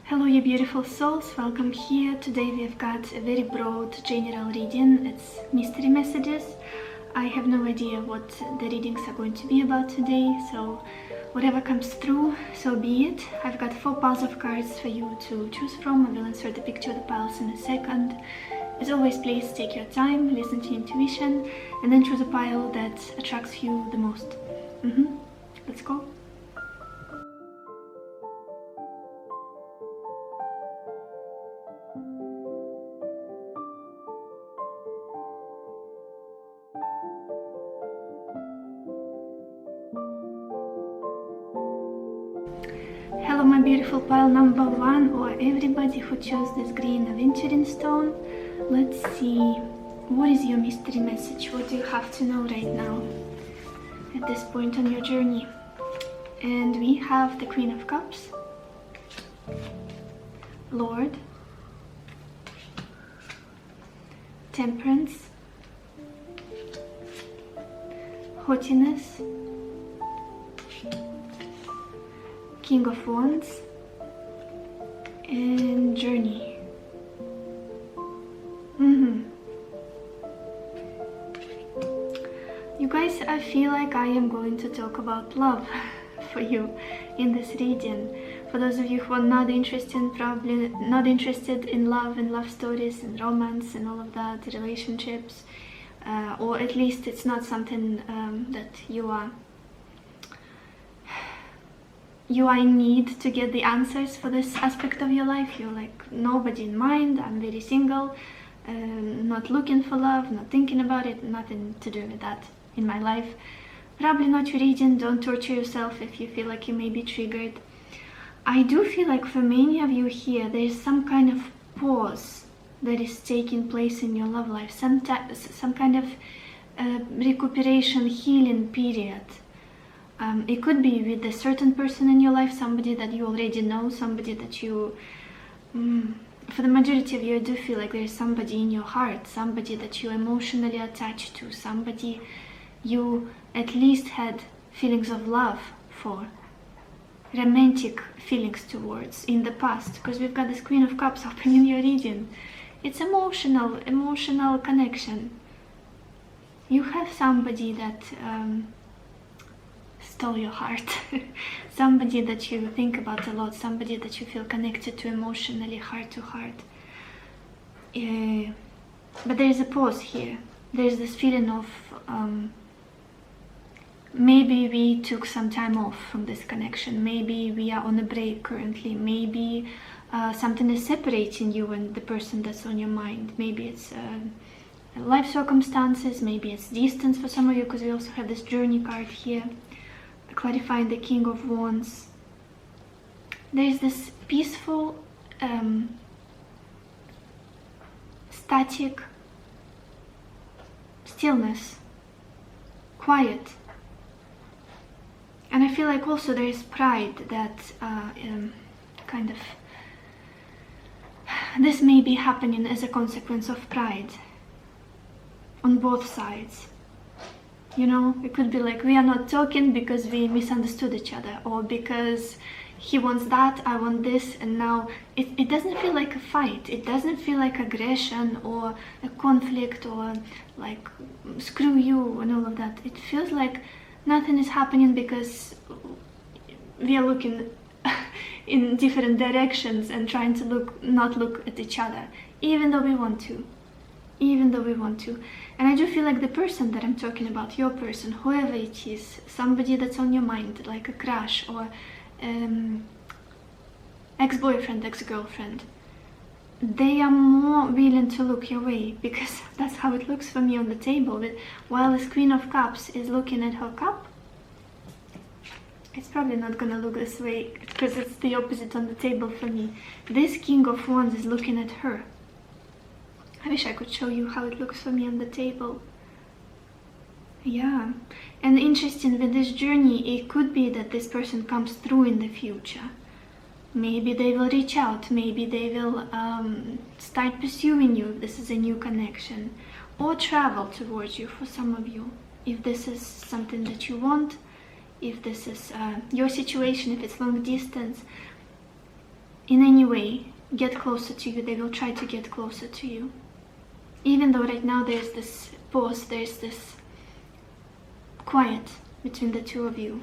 Hello you beautiful souls, welcome here. Today we've got a very broad general reading. It's mystery messages. I have no idea what the readings are going to be about today, so whatever comes through, so be it. I've got 4 piles of cards for you to choose from. I will insert the picture of the piles in a second. As always, please take your time, listen to intuition, and then choose a pile that attracts you the most. Let's go. Hello my beautiful pile number 1, or everybody who chose this green aventurine stone. Let's see, what is your mystery message? What do you have to know right now at this point on your journey? And we have the Queen of Cups, Lord, Temperance, Haughtiness, King of Wands, and Journey. You guys, I feel like I am going to talk about love for you in this reading. For those of you who are not interested, probably not interested in love and love stories and romance and all of that, relationships, or at least it's not something that you are in need to get the answers for this aspect of your life. You're like, nobody in mind, I'm very single, not looking for love, not thinking about it, nothing to do with that in my life. Probably not your reading. Don't torture yourself if you feel like you may be triggered. I do feel like for many of you here, there is some kind of pause that is taking place in your love life, some kind of recuperation, healing period. It could be with a certain person in your life, somebody that you already know, somebody that you, for the majority of you, I do feel like there is somebody in your heart, somebody that you emotionally attached to, somebody you at least had feelings of love for, romantic feelings towards in the past, because we've got this Queen of Cups open in your reading. It's emotional connection. You have somebody that stole your heart, somebody that you think about a lot, somebody that you feel connected to emotionally, heart to heart. But there is a pause here. There's this feeling of maybe we took some time off from this connection, maybe we are on a break currently, maybe something is separating you and the person that's on your mind. Maybe it's life circumstances, maybe it's distance for some of you, because we also have this Journey card here, clarifying the King of Wands. There's this peaceful, static stillness, quiet. And I feel like also there is pride that kind of, this may be happening as a consequence of pride on both sides. You know, it could be like, we are not talking because we misunderstood each other, or because he wants that, I want this, and now it doesn't feel like a fight. It doesn't feel like aggression or a conflict or like screw you and all of that. It feels like nothing is happening because we are looking in different directions and trying to not look at each other, even though we want to. And I do feel like the person that I'm talking about, your person, whoever it is, somebody that's on your mind, like a crush or ex-boyfriend, ex-girlfriend, they are more willing to look your way, because that's how it looks for me on the table. But while this Queen of Cups is looking at her cup, it's probably not gonna look this way because it's the opposite on the table for me. This King of Wands is looking at her. I wish I could show you how it looks for me on the table. Yeah, and interesting with this journey, it could be that this person comes through in the future. Maybe they will reach out, maybe they will start pursuing you if this is a new connection, or travel towards you for some of you, if this is something that you want, if this is your situation, if it's long distance. in any way get closer to you. They will try to get closer to you. Even though right now there's this pause, there's this quiet between the two of you.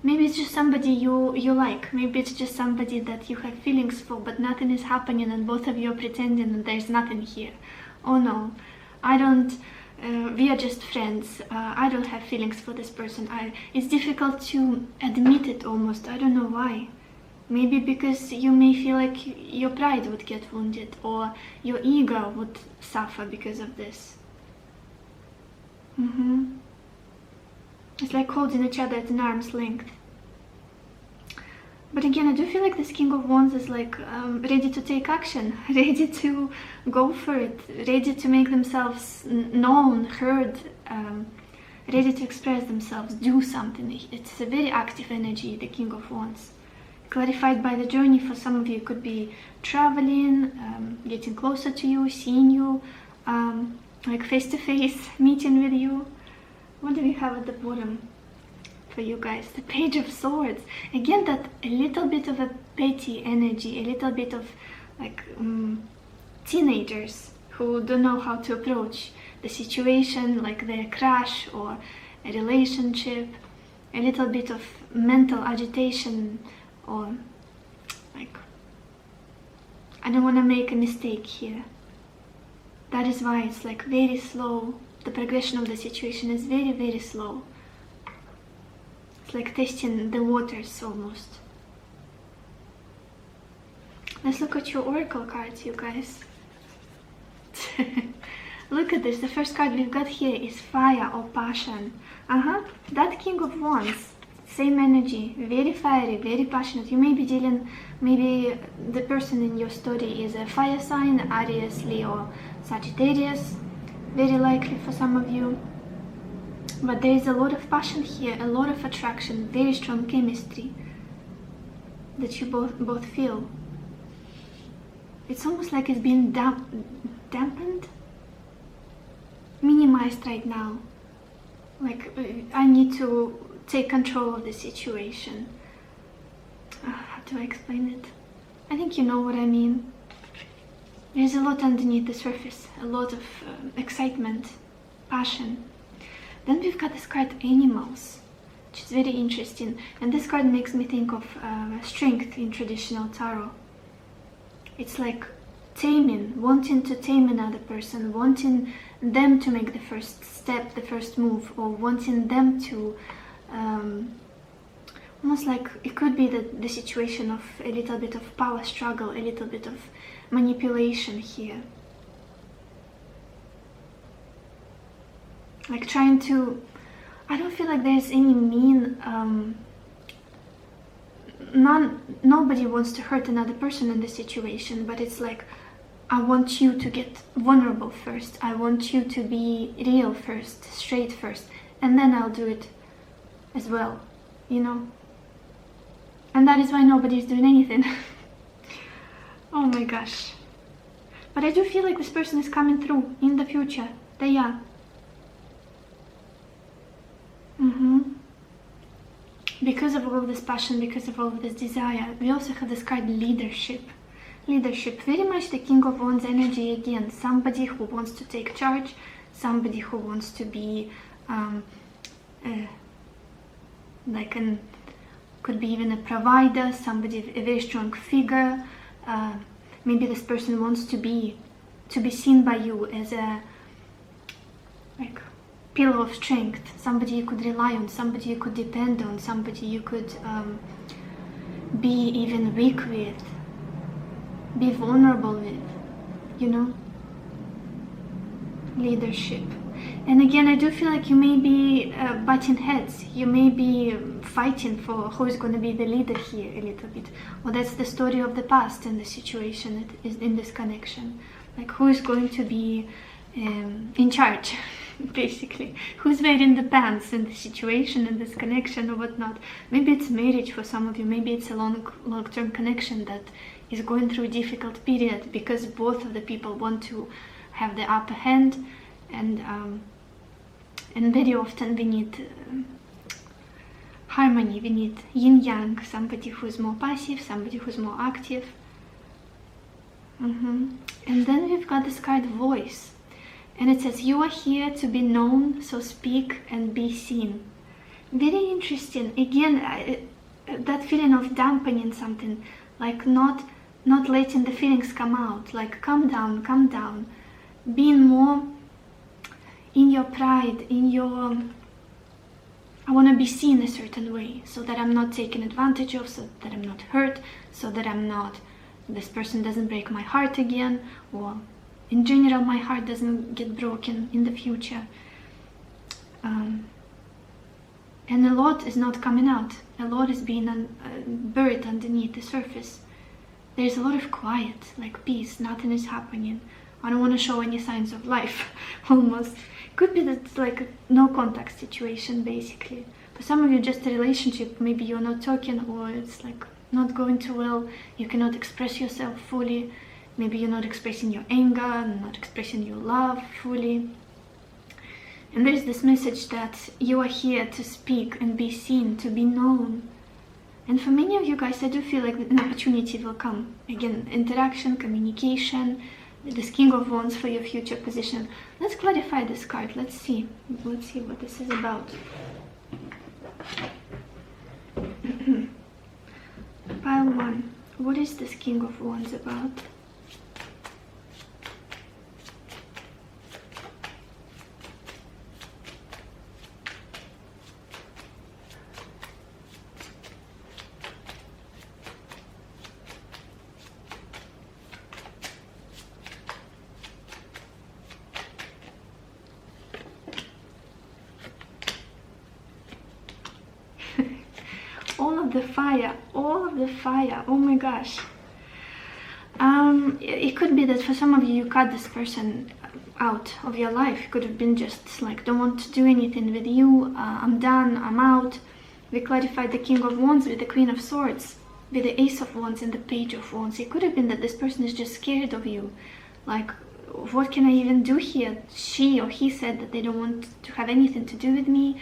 Maybe it's just somebody you like. Maybe it's just somebody that you have feelings for, but nothing is happening and both of you are pretending that there's nothing here. Oh no, I don't, we are just friends. I don't have feelings for this person. It's difficult to admit it almost. I don't know why. Maybe because you may feel like your pride would get wounded or your ego would suffer because of this. It's like holding each other at an arm's length. But again, I do feel like this King of Wands is like ready to take action, ready to go for it, ready to make themselves known, heard, ready to express themselves, do something. It's a very active energy, the King of Wands. Clarified by the journey, for some of you, it could be traveling, getting closer to you, seeing you, like face-to-face, meeting with you. What do we have at the bottom for you guys? The Page of Swords. Again, that a little bit of a petty energy, a little bit of like teenagers who don't know how to approach the situation, like their crush or a relationship, a little bit of mental agitation, or like, I don't want to make a mistake here. That is why it's like very slow. The progression of the situation is very, very slow. It's like testing the waters almost. Let's look at your oracle cards, you guys. Look at this. The first card we've got here is fire or passion. That King of Wands, same energy, very fiery, very passionate. You may be dealing, maybe the person in your story is a fire sign, Aries, Leo, Sagittarius. Very likely for some of you. But there is a lot of passion here, a lot of attraction, very strong chemistry that you both feel. It's almost like it's being dampened, minimized right now. Like, I need to take control of the situation. How do I explain it? I think you know what I mean. There's a lot underneath the surface, a lot of excitement, passion. Then we've got this card Animals, which is very interesting. And this card makes me think of strength in traditional tarot. It's like taming, wanting to tame another person, wanting them to make the first step, the first move, or wanting them to, almost like it could be the situation of a little bit of power struggle, a little bit of manipulation here. Like trying to, I don't feel like there's any mean, nobody wants to hurt another person in this situation, but it's like, I want you to get vulnerable first, I want you to be real first, straight first, and then I'll do it as well, you know? And that is why nobody's doing anything. Oh my gosh. But I do feel like this person is coming through in the future. They are. Because of all of this passion, because of all of this desire, we also have this card Leadership. Leadership, very much the King of Wands energy again. Somebody who wants to take charge, somebody who wants to be could be even a provider, somebody, a very strong figure. Maybe this person wants to be seen by you as a like pillar of strength, somebody you could rely on, somebody you could depend on, somebody you could be even weak with, be vulnerable with, you know? Leadership. And again, I do feel like you may be butting heads, you may be fighting for who is going to be the leader here a little bit. Or that's the story of the past in the situation, it is in this connection. Like who is going to be in charge, basically. Who's wearing the pants in the situation, in this connection or whatnot. Maybe it's marriage for some of you, maybe it's a long-term connection that is going through a difficult period because both of the people want to have the upper hand, and very often we need, harmony. We need yin-yang, somebody who's more passive, somebody who's more active. And then we've got this card voice. And it says, you are here to be known, so speak and be seen. Very interesting. Again, that feeling of dampening something, like not letting the feelings come out, like calm down, being more in your pride, in your, I want to be seen a certain way, so that I'm not taken advantage of, so that I'm not hurt, so that this person doesn't break my heart again, or in general my heart doesn't get broken in the future. And a lot is not coming out. A lot is being buried underneath the surface. There's a lot of quiet, like peace, nothing is happening. I don't want to show any signs of life, almost. Could be that it's like a no contact situation, basically. For some of you, just a relationship, maybe you're not talking, or it's like not going too well, you cannot express yourself fully. Maybe you're not expressing your anger, not expressing your love fully. And there's this message that you are here to speak and be seen, to be known. And for many of you guys, I do feel like an opportunity will come. Again, interaction, communication, this King of Wands for your future position. Let's clarify this card. Let's see what this is about. Pile 1. What is this King of Wands about? All of the fire, oh my gosh. It could be that for some of you cut this person out of your life. It could have been just like, don't want to do anything with you, I'm done, I'm out. We clarified the King of Wands with the Queen of Swords, with the Ace of Wands and the Page of Wands. It could have been that this person is just scared of you, like, what can I even do here? She or he said that they don't want to have anything to do with me.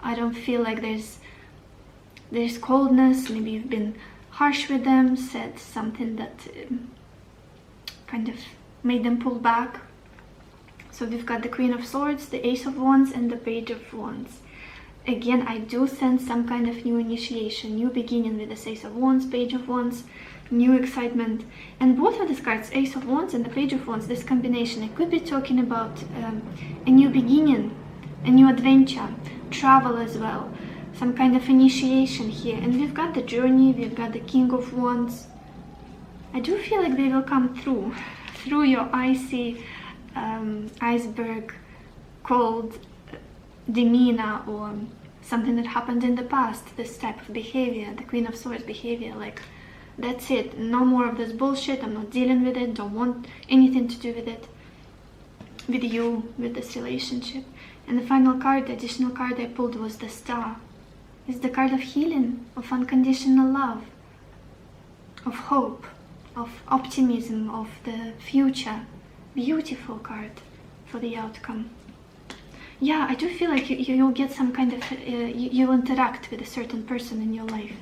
I don't feel like there's coldness. Maybe you've been harsh with them, said something that kind of made them pull back. So we've got the Queen of Swords, the Ace of Wands, and the Page of Wands. Again, I do sense some kind of new initiation, new beginning with the Ace of Wands, Page of Wands, new excitement. And both of these cards, Ace of Wands and the Page of Wands, this combination, it could be talking about a new beginning, a new adventure, travel as well. Some kind of initiation here. And we've got the Journey, we've got the King of Wands. I do feel like they will come through your icy iceberg, cold demeanor, or something that happened in the past. This type of behavior, the Queen of Swords behavior, like, that's it, no more of this bullshit, I'm not dealing with it, don't want anything to do with it, with you, with this relationship. And the final card, the additional card I pulled, was the Star. It's the card of healing, of unconditional love, of hope, of optimism, of the future. Beautiful card for the outcome. Yeah, I do feel like you'll get some kind of, you'll interact with a certain person in your life.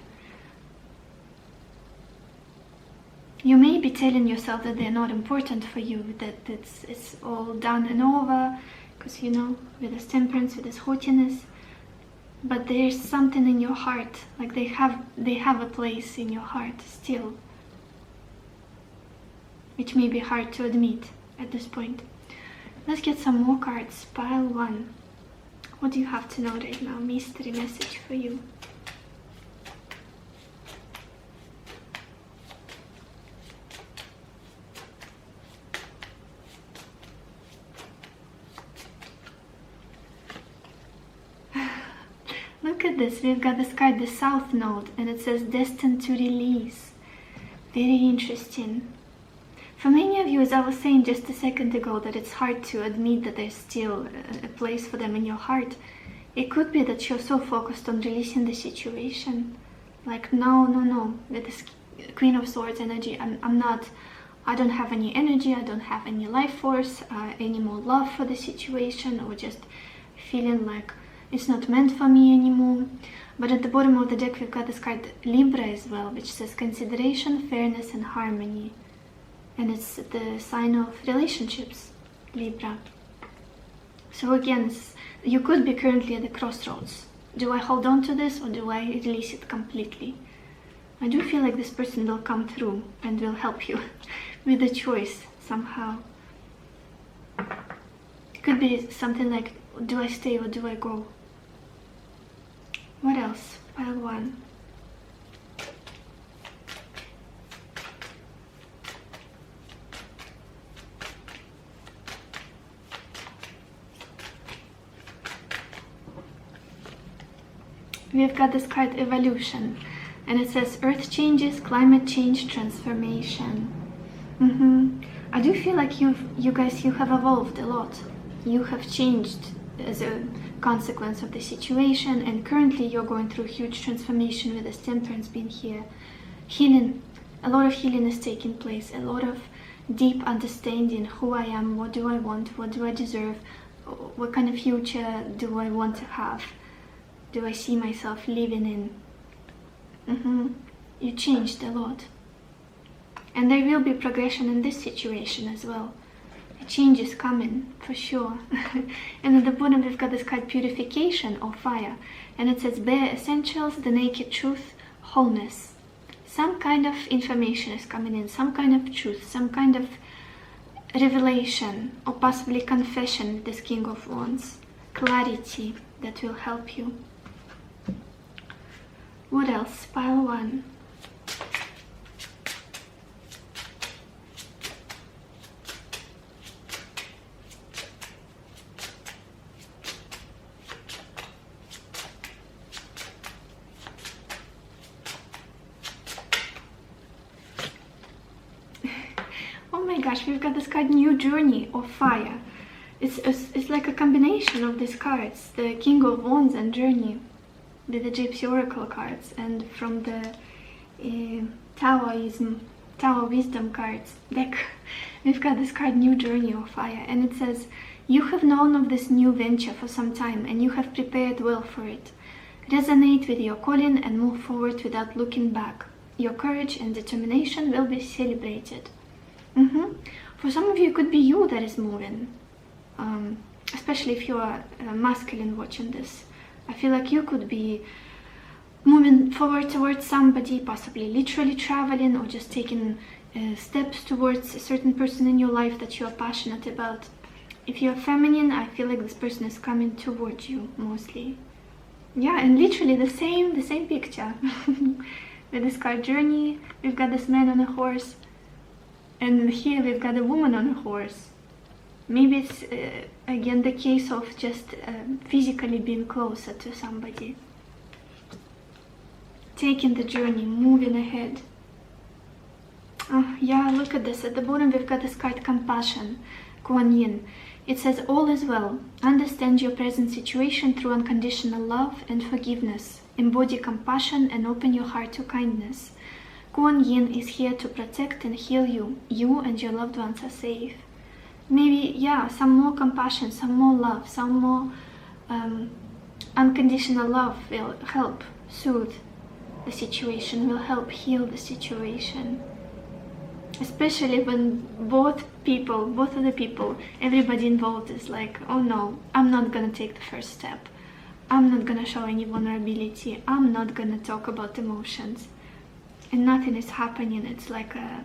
You may be telling yourself that they're not important for you, that it's all done and over, because, you know, with this Temperance, with this haughtiness. But there's something in your heart, like they have a place in your heart still, which may be hard to admit at this point. Let's get some more cards. Pile 1. What do you have to know right now? Mystery message for you. Look at this, we've got this card, the South Node, and it says destined to release. Very interesting. For many of you, as I was saying just a second ago, that it's hard to admit that there's still a place for them in your heart. It could be that you're so focused on releasing the situation. Like, no, with this Queen of Swords energy, I don't have any energy, I don't have any life force, any more love for the situation, or just feeling like it's not meant for me anymore. But at the bottom of the deck we've got this card Libra as well, which says consideration, fairness and harmony. And it's the sign of relationships, Libra. So again, you could be currently at the crossroads. Do I hold on to this or do I release it completely? I do feel like this person will come through and will help you with the choice somehow. It could be something like, do I stay or do I go? What else? Pile 1. We've got this card Evolution, and it says Earth changes, climate change, transformation. I do feel like you guys have evolved a lot. You have changed as a consequence of the situation, and currently you're going through huge transformation with this Temperance being here. Healing, a lot of healing is taking place, a lot of deep understanding who I am, what do I want, what do I deserve, what kind of future do I want to have, do I see myself living in. You changed a lot, and there will be progression in this situation as well. Change is coming for sure. And at the bottom we've got this card Purification or Fire, and it says Bare Essentials, the Naked Truth, Wholeness. Some kind of information is coming in, some kind of truth, some kind of revelation, or possibly confession with this King of Wands. Clarity that will help you. What else? Pile 1. Oh my gosh, we've got this card New Journey or Fire. It's like a combination of these cards, the King of Wands and Journey, with the Gypsy Oracle cards, and from the Tower Wisdom cards deck, we've got this card New Journey or Fire, and it says, you have known of this new venture for some time and you have prepared well for it. Resonate with your calling and move forward without looking back. Your courage and determination will be celebrated. For some of you, it could be you that is moving, especially if you are masculine watching this. I feel like you could be moving forward towards somebody, possibly literally traveling or just taking steps towards a certain person in your life that you are passionate about. If you're feminine, I feel like this person is coming towards you mostly. Yeah, and literally the same picture. With this card Journey, we've got this man on a horse, and here we've got a woman on a horse. Maybe it's again the case of just physically being closer to somebody. Taking the journey, moving ahead. Oh, yeah, look at this. At the bottom we've got this card Compassion, Kuan Yin. It says, all is well. Understand your present situation through unconditional love and forgiveness. Embody compassion and open your heart to kindness. Kuan Yin is here to protect and heal you. You and your loved ones are safe. Maybe, yeah, some more compassion, some more love, some more unconditional love will help soothe the situation, will help heal the situation. Especially when both of the people, everybody involved is like, oh no, I'm not gonna take the first step. I'm not gonna show any vulnerability. I'm not gonna talk about emotions. And nothing is happening. It's like a,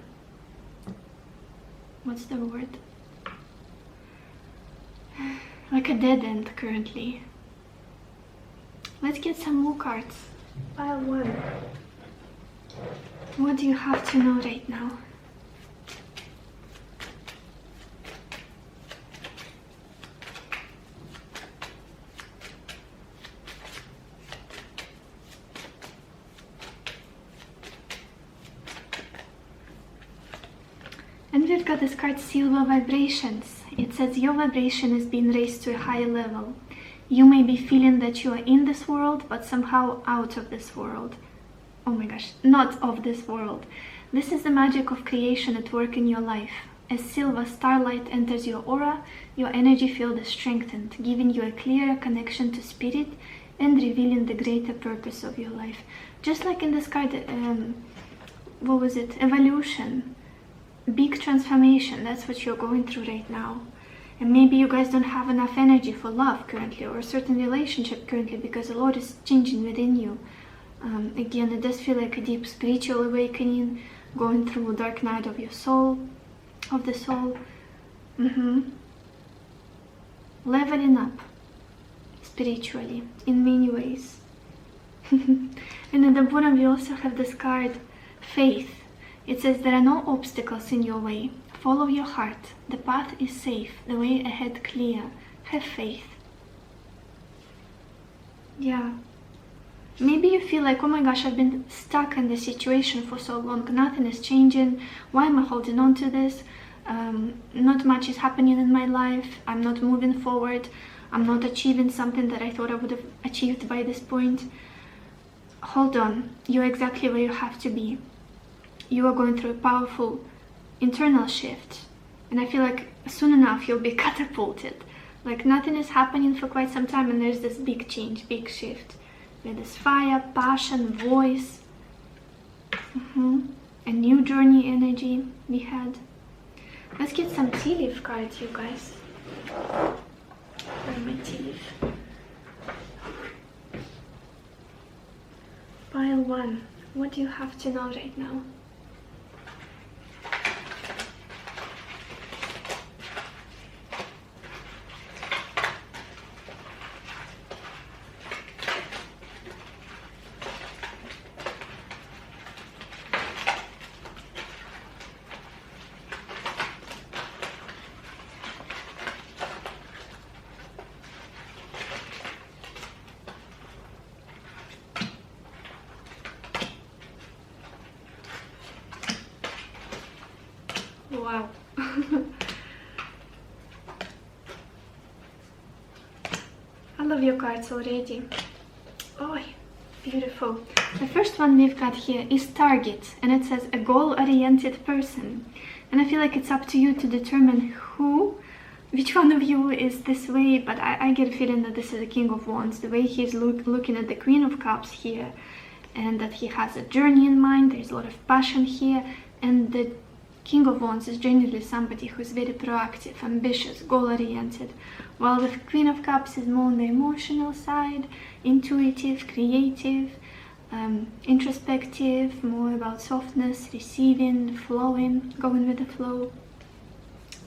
what's the word? Like a dead end currently. Let's get some more cards. Pile 1. What do you have to know right now? And we've got this card Silver Vibrations. It says your vibration is being raised to a higher level. You may be feeling that you are in this world, but somehow out of this world. Oh my gosh, not of this world. This is the magic of creation at work in your life. As silver starlight enters your aura, your energy field is strengthened, giving you a clearer connection to spirit and revealing the greater purpose of your life. Just like in this card, what was it? Evolution. Big transformation. That's what you're going through right now. And maybe you guys don't have enough energy for love currently, or a certain relationship currently, because a lot is changing within you. Again, it does feel like a deep spiritual awakening, going through a dark night of your soul, of the soul. Leveling up spiritually in many ways. And at the bottom we also have this card, faith. It says, there are no obstacles in your way. Follow your heart. The path is safe, the way ahead clear. Have faith. Yeah. Maybe you feel like, oh my gosh, I've been stuck in this situation for so long. Nothing is changing. Why am I holding on to this? Not much is happening in my life. I'm not moving forward. I'm not achieving something that I thought I would have achieved by this point. Hold on. You're exactly where you have to be. You are going through a powerful internal shift. And I feel like soon enough you'll be catapulted. Like nothing is happening for quite some time and there's this big change, big shift. With this fire, passion, voice. A new journey energy we had. Let's get some tea leaf cards, you guys. Where are my tea leaf? Pile 1. What do you have to know right now? Wow. I love your cards already. Oh, beautiful. The first one we've got here is target, and it says a goal-oriented person. And I feel like it's up to you to determine which one of you is this way, but I get a feeling that this is the King of Wands. The way he's looking at the Queen of Cups here, and that he has a journey in mind. There's a lot of passion here, and the King of Wands is generally somebody who's very proactive, ambitious, goal-oriented, while the Queen of Cups is more on the emotional side, intuitive, creative, introspective, more about softness, receiving, flowing, going with the flow.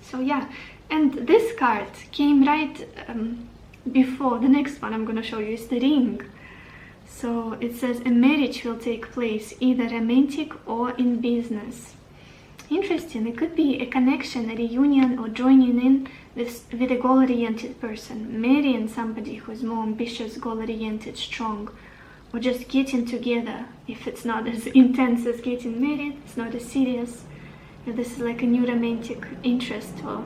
So yeah, and this card came right before the next one I'm going to show you is the ring. So it says a marriage will take place, either romantic or in business. Interesting. It could be a connection, a reunion, or joining in with a goal-oriented person, marrying somebody who's more ambitious, goal-oriented, strong, or just getting together. If it's not as intense as getting married, it's not as serious. If this is like a new romantic interest, or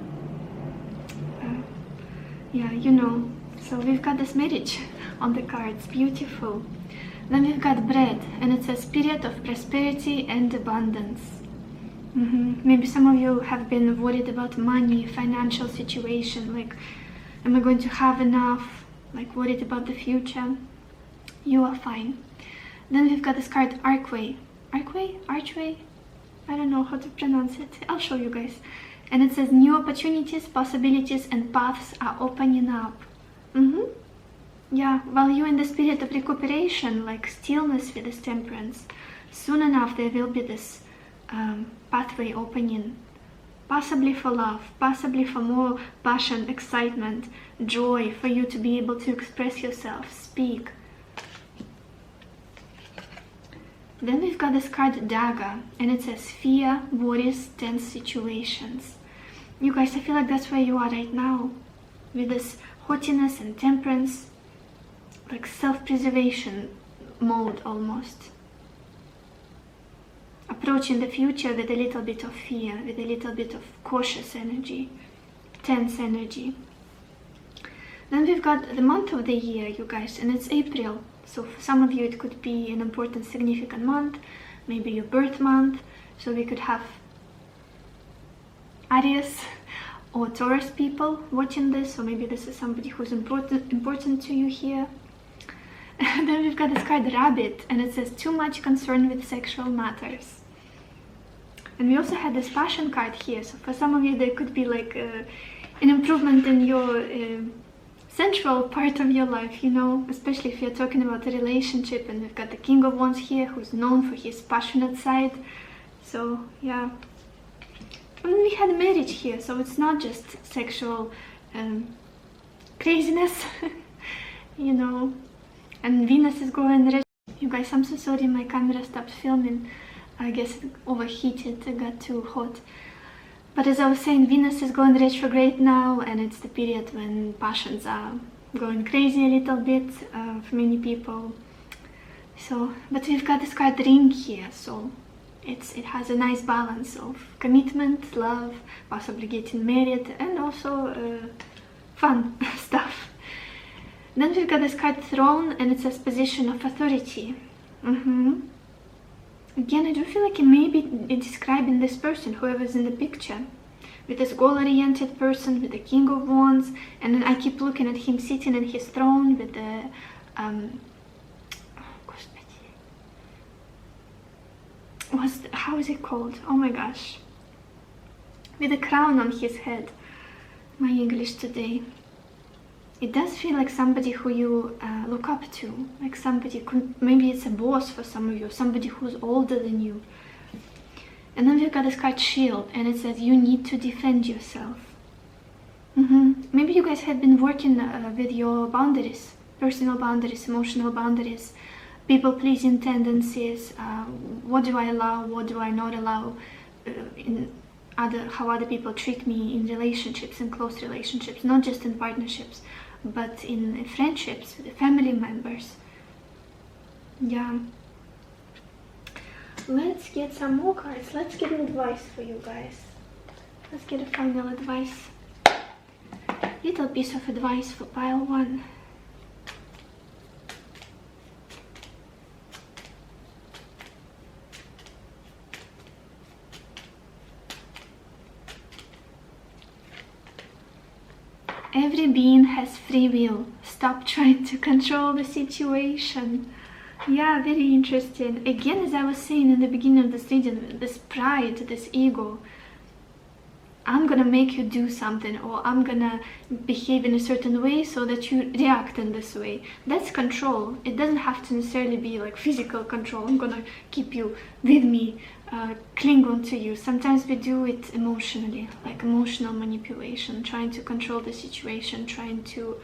yeah, you know. So we've got this marriage on the cards. Beautiful. Then we've got bread, and it's a spirit of prosperity and abundance. Maybe some of you have been worried about money, financial situation, like, am I going to have enough? Like, worried about the future. You are fine. Then we've got this card, Archway. Archway? I don't know how to pronounce it. I'll show you guys. And it says new opportunities, possibilities, and paths are opening up. Yeah, while you're in the spirit of recuperation, like stillness with this temperance, soon enough there will be this pathway opening, possibly for love, possibly for more passion, excitement, joy, for you to be able to express yourself, speak. Then we've got this card, Dagger, and it says fear, worries, tense situations. You guys, I feel like that's where you are right now, with this haughtiness and temperance, like self-preservation mode almost. Approaching the future with a little bit of fear, with a little bit of cautious energy, tense energy. Then we've got the month of the year, you guys, and it's April. So for some of you it could be an important, significant month, maybe your birth month. So we could have Aries or Taurus people watching this, or maybe this is somebody who's important to you here. And then we've got this card Rabbit, and it says too much concern with sexual matters. And we also had this Passion card here, so for some of you there could be like an improvement in your sensual part of your life, you know, especially if you're talking about a relationship. And we've got the King of Wands here, who's known for his passionate side. So yeah, and we had marriage here, so it's not just sexual craziness, you know. And Venus is going red. You guys, I'm so sorry, my camera stopped filming. I guess it overheated, it got too hot. But as I was saying, Venus is going retrograde now, and it's the period when passions are going crazy a little bit for many people. So, but we've got this card Ring here, so it has a nice balance of commitment, love, possibly getting married, and also fun stuff. Then we've got this card Throne, and it says position of authority. Again, I do feel like it may be describing this person, whoever's in the picture, with this goal-oriented person, with the King of Wands, and then I keep looking at him sitting in his throne with the how is it called? Oh my gosh, with a crown on his head. My English today. It does feel like somebody who you look up to, like somebody, maybe it's a boss for some of you, somebody who's older than you. And then we've got this card Shield, and it says you need to defend yourself. Maybe you guys have been working with your boundaries, personal boundaries, emotional boundaries, people-pleasing tendencies. What do I allow, what do I not allow, how other people treat me in relationships, in close relationships, not just in partnerships, but in friendships with family members. Yeah. Let's get some more cards. Let's get an advice for you guys. Let's get a final advice. Little piece of advice for pile 1. Every being has free will. Stop trying to control the situation. Yeah, very interesting. Again, as I was saying in the beginning of this reading, this pride, this ego. I'm gonna make you do something, or I'm gonna behave in a certain way so that you react in this way. That's control. It doesn't have to necessarily be like physical control. I'm gonna keep you with me, cling on to you. Sometimes we do it emotionally, like emotional manipulation, trying to control the situation, trying to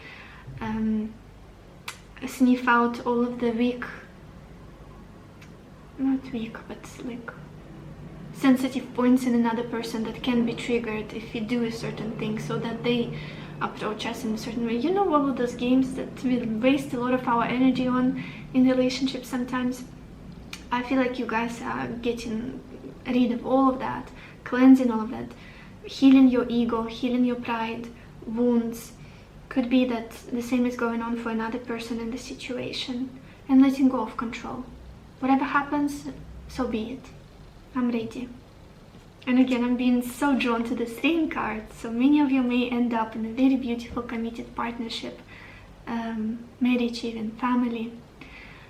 sniff out all of the not weak, but like sensitive points in another person that can be triggered if you do a certain thing, so that they approach us in a certain way. You know, all of those games that we waste a lot of our energy on in relationships sometimes. I feel like you guys are getting rid of all of that, cleansing all of that, healing your ego, healing your pride, wounds. Could be that the same is going on for another person in the situation, and letting go of control. Whatever happens, so be it. I'm ready. And again, I'm being so drawn to the same card, so many of you may end up in a very beautiful committed partnership, marriage, even family.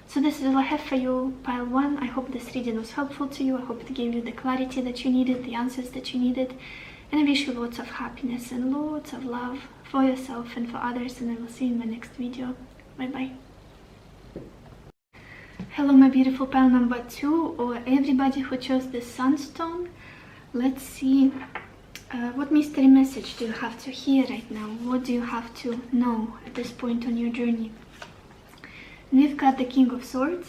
So this is all I have for you, pile 1. I hope this reading was helpful to you. I hope it gave you the clarity that you needed, the answers that you needed. And I wish you lots of happiness and lots of love for yourself and for others. And I will see you in my next video. Bye bye. Hello, my beautiful pile number 2, or everybody who chose the Sunstone. Let's see, what mystery message do you have to hear right now? What do you have to know at this point on your journey? We've got the King of Swords,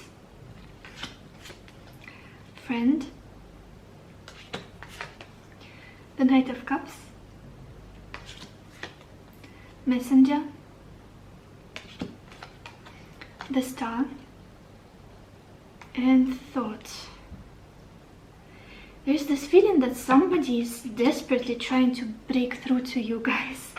Friend, the Knight of Cups, Messenger, the Star, and Thought. There's this feeling that somebody is desperately trying to break through to you guys.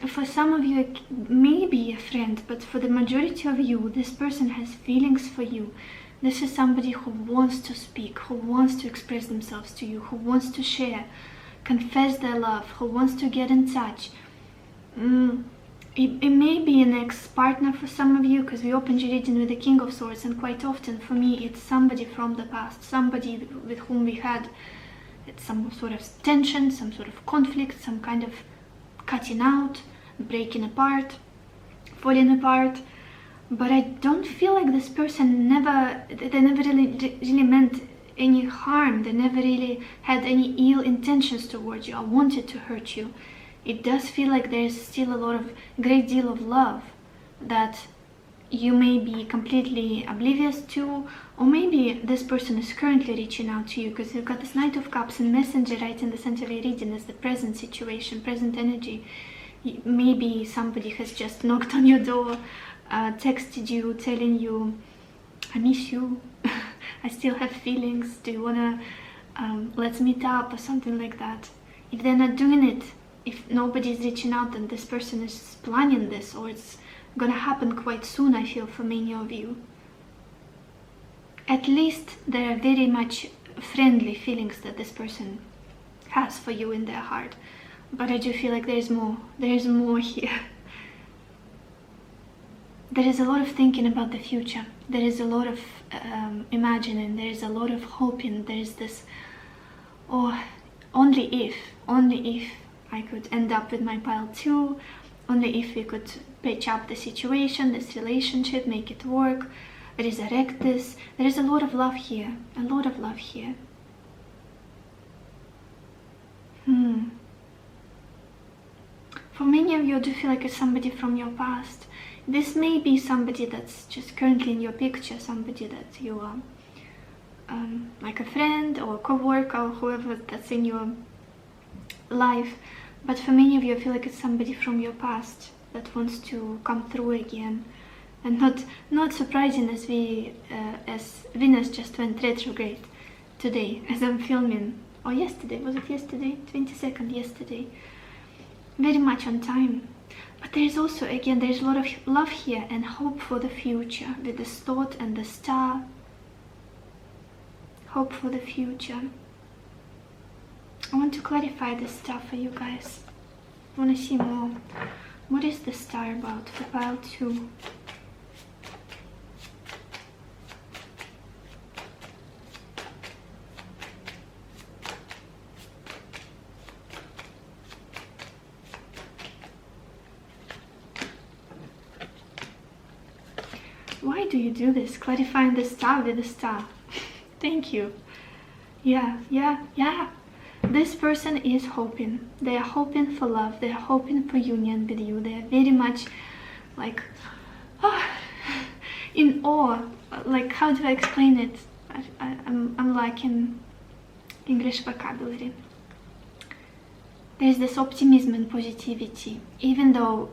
For some of you, it may be a friend, but for the majority of you, this person has feelings for you. This is somebody who wants to speak, who wants to express themselves to you, who wants to share confess their love, who wants to get in touch. It may be an ex-partner for some of you, because we opened your reading with the King of Swords, and quite often for me it's somebody from the past, somebody with whom we had some sort of tension, some sort of conflict, some kind of cutting out, breaking apart, falling apart. But I don't feel like this person they never really meant any harm. They never really had any ill intentions towards you or wanted to hurt you. It does feel like there's still a great deal of love that you may be completely oblivious to, or maybe this person is currently reaching out to you, because you've got this Knight of Cups and Messenger right in the center of your reading as the present situation, present energy. Maybe somebody has just knocked on your door, texted you, telling you, I miss you, I still have feelings, do you wanna, let's meet up, or something like that. If they're not doing it, if nobody's reaching out, then this person is planning this, or it's gonna happen quite soon, I feel, for many of you. At least there are very much friendly feelings that this person has for you in their heart. But I do feel like there's more here. There is a lot of thinking about the future. There is a lot of imagining. There is a lot of hoping. There is this, oh, only if I could end up with my pile 2, only if we could patch up the situation, this relationship, make it work, resurrect this. There is a lot of love here, a lot of love here. For many of you, I do feel like it's somebody from your past. This may be somebody that's just currently in your picture, somebody that you are like a friend or a co-worker or whoever that's in your life. But for many of you, I feel like it's somebody from your past that wants to come through again. And not surprising, as Venus just went retrograde today as I'm filming, or yesterday, was it yesterday? 22nd, yesterday. Very much on time. But there's also, again, there's a lot of love here and hope for the future with this thought and the star. Hope for the future. I want to clarify this star for you guys. I want to see more. What is the star about for pile 2? Why do you do this? Clarifying the star with the star. Thank you. Yeah. This person is hoping. They are hoping for love. They are hoping for union with you. They are very much like in awe. Like, how do I explain it? I'm lacking English vocabulary. There's this optimism and positivity, even though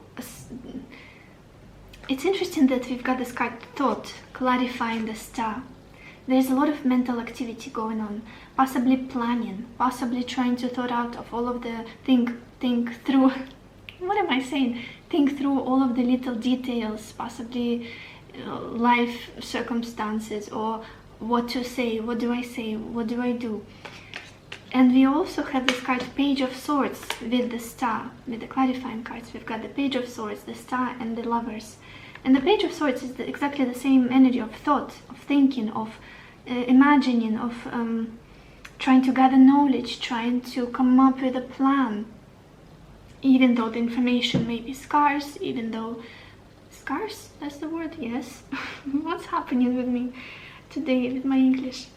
it's interesting that we've got this card thought, clarifying the star. There's a lot of mental activity going on, possibly planning, possibly trying to thought out of all of the think through, what am I saying? Think through all of the little details, possibly life circumstances, or what to say, what do I say, what do I do? And we also have this card Page of Swords with the star, with the clarifying cards. We've got the Page of Swords, the star, and the Lovers. And the Page of Swords is exactly the same energy of thought, of thinking, of imagining, of trying to gather knowledge, trying to come up with a plan. Even though the information may be scarce, even though... Scarce? That's the word, yes. What's happening with me today with my English?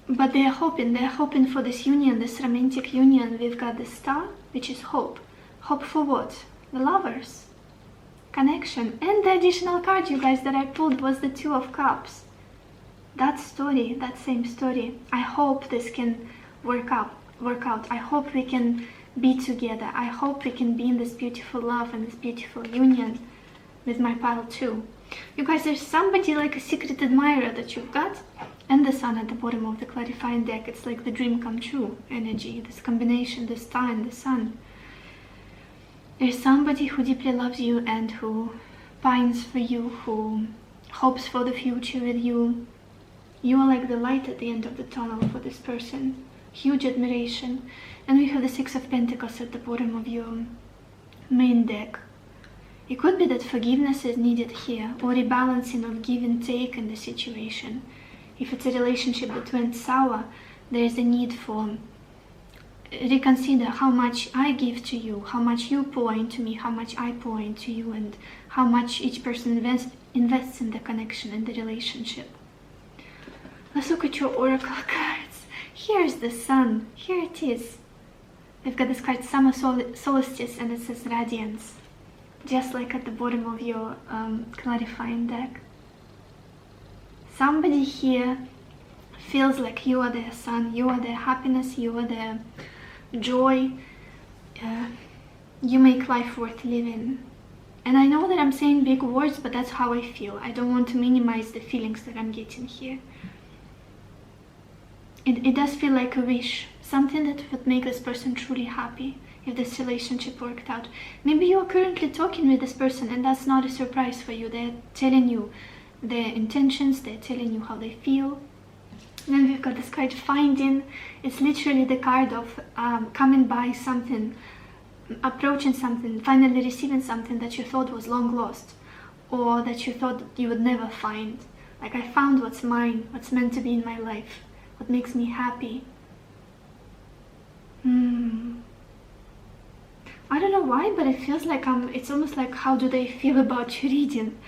But they're hoping for this union, this romantic union. We've got the star, which is hope. Hope for what? The Lovers. Connection. And the additional card, you guys, that I pulled was the Two of Cups. That story, that same story. I hope this can work out. I hope we can be together. I hope we can be in this beautiful love and this beautiful union with my pile 2. You guys, there's somebody like a secret admirer that you've got. And the Sun at the bottom of the clarifying deck. It's like the dream come true energy. This combination, the star and the Sun. There's somebody who deeply loves you and who pines for you, who hopes for the future with you. You are like the light at the end of the tunnel for this person. huge admiration. And we have the Six of Pentacles at the bottom of your main deck. It could be that forgiveness is needed here, or rebalancing of give and take in the situation. If it's a relationship that went sour, there is a need for reconsider how much I give to you, how much you pour into me, how much I pour into you, and how much each person invests in the connection and the relationship. Let's look at your oracle cards. Here's the sun. Here it is. We've got this card Summer Solstice, and it says Radiance, just like at the bottom of your clarifying deck. Somebody here feels like you are their sun, you are their happiness, you are their joy, you make life worth living. And I know that I'm saying big words, but that's how I feel. I don't want to minimize the feelings that I'm getting here. It does feel like a wish, something that would make this person truly happy if this relationship worked out. Maybe you are currently talking with this person and that's not a surprise for you. They're telling you their intentions, they're telling you how they feel. Then we've got this card Finding. It's literally the card of coming by something, approaching something, finally receiving something that you thought was long lost, or that you thought you would never find. Like, I found what's mine, what's meant to be in my life, what makes me happy. I don't know why, but it feels like it's almost like, how do they feel about your reading?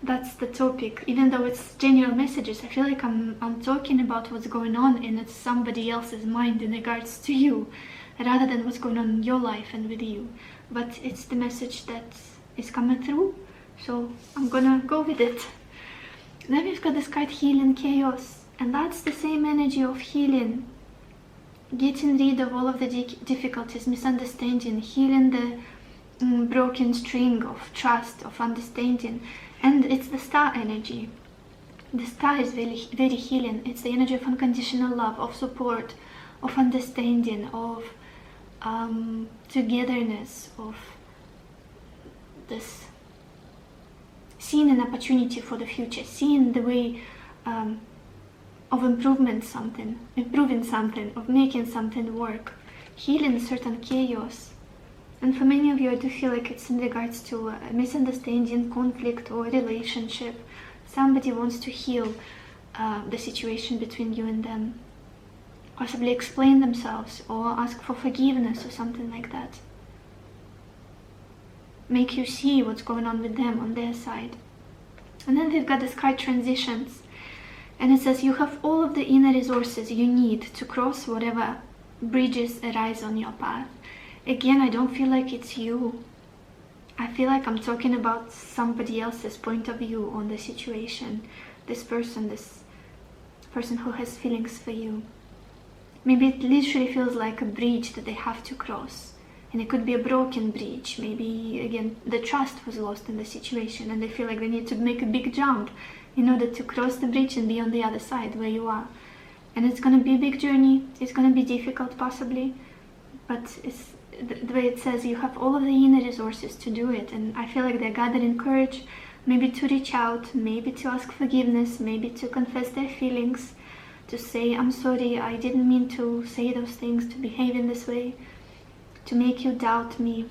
That's the topic. Even though it's general messages, I feel like I'm talking about what's going on and it's somebody else's mind in regards to you, rather than what's going on in your life and with you. But it's the message that is coming through, so I'm gonna go with it. Then we've got this card Healing Chaos, and that's the same energy of healing, getting rid of all of the difficulties, misunderstanding, healing the broken string of trust, of understanding. And it's the Star energy. The Star is very, very healing. It's the energy of unconditional love, of support, of understanding, of togetherness, of this seeing an opportunity for the future, seeing the way of improving something, of making something work, healing certain chaos. And for many of you, I do feel like it's in regards to a misunderstanding, conflict, or a relationship. Somebody wants to heal the situation between you and them. Possibly explain themselves or ask for forgiveness or something like that. Make you see what's going on with them on their side. And then we've got this card Transitions. And it says you have all of the inner resources you need to cross whatever bridges arise on your path. Again, I don't feel like it's you. I feel like I'm talking about somebody else's point of view on the situation. This person who has feelings for you. Maybe it literally feels like a bridge that they have to cross. And it could be a broken bridge. Maybe, again, the trust was lost in the situation and they feel like they need to make a big jump in order to cross the bridge and be on the other side where you are. And it's going to be a big journey. It's going to be difficult, possibly. But it's the way it says, you have all of the inner resources to do it. And I feel like they're gathering courage, maybe to reach out, maybe to ask forgiveness, maybe to confess their feelings, to say, I'm sorry, I didn't mean to say those things, to behave in this way, to make you doubt me.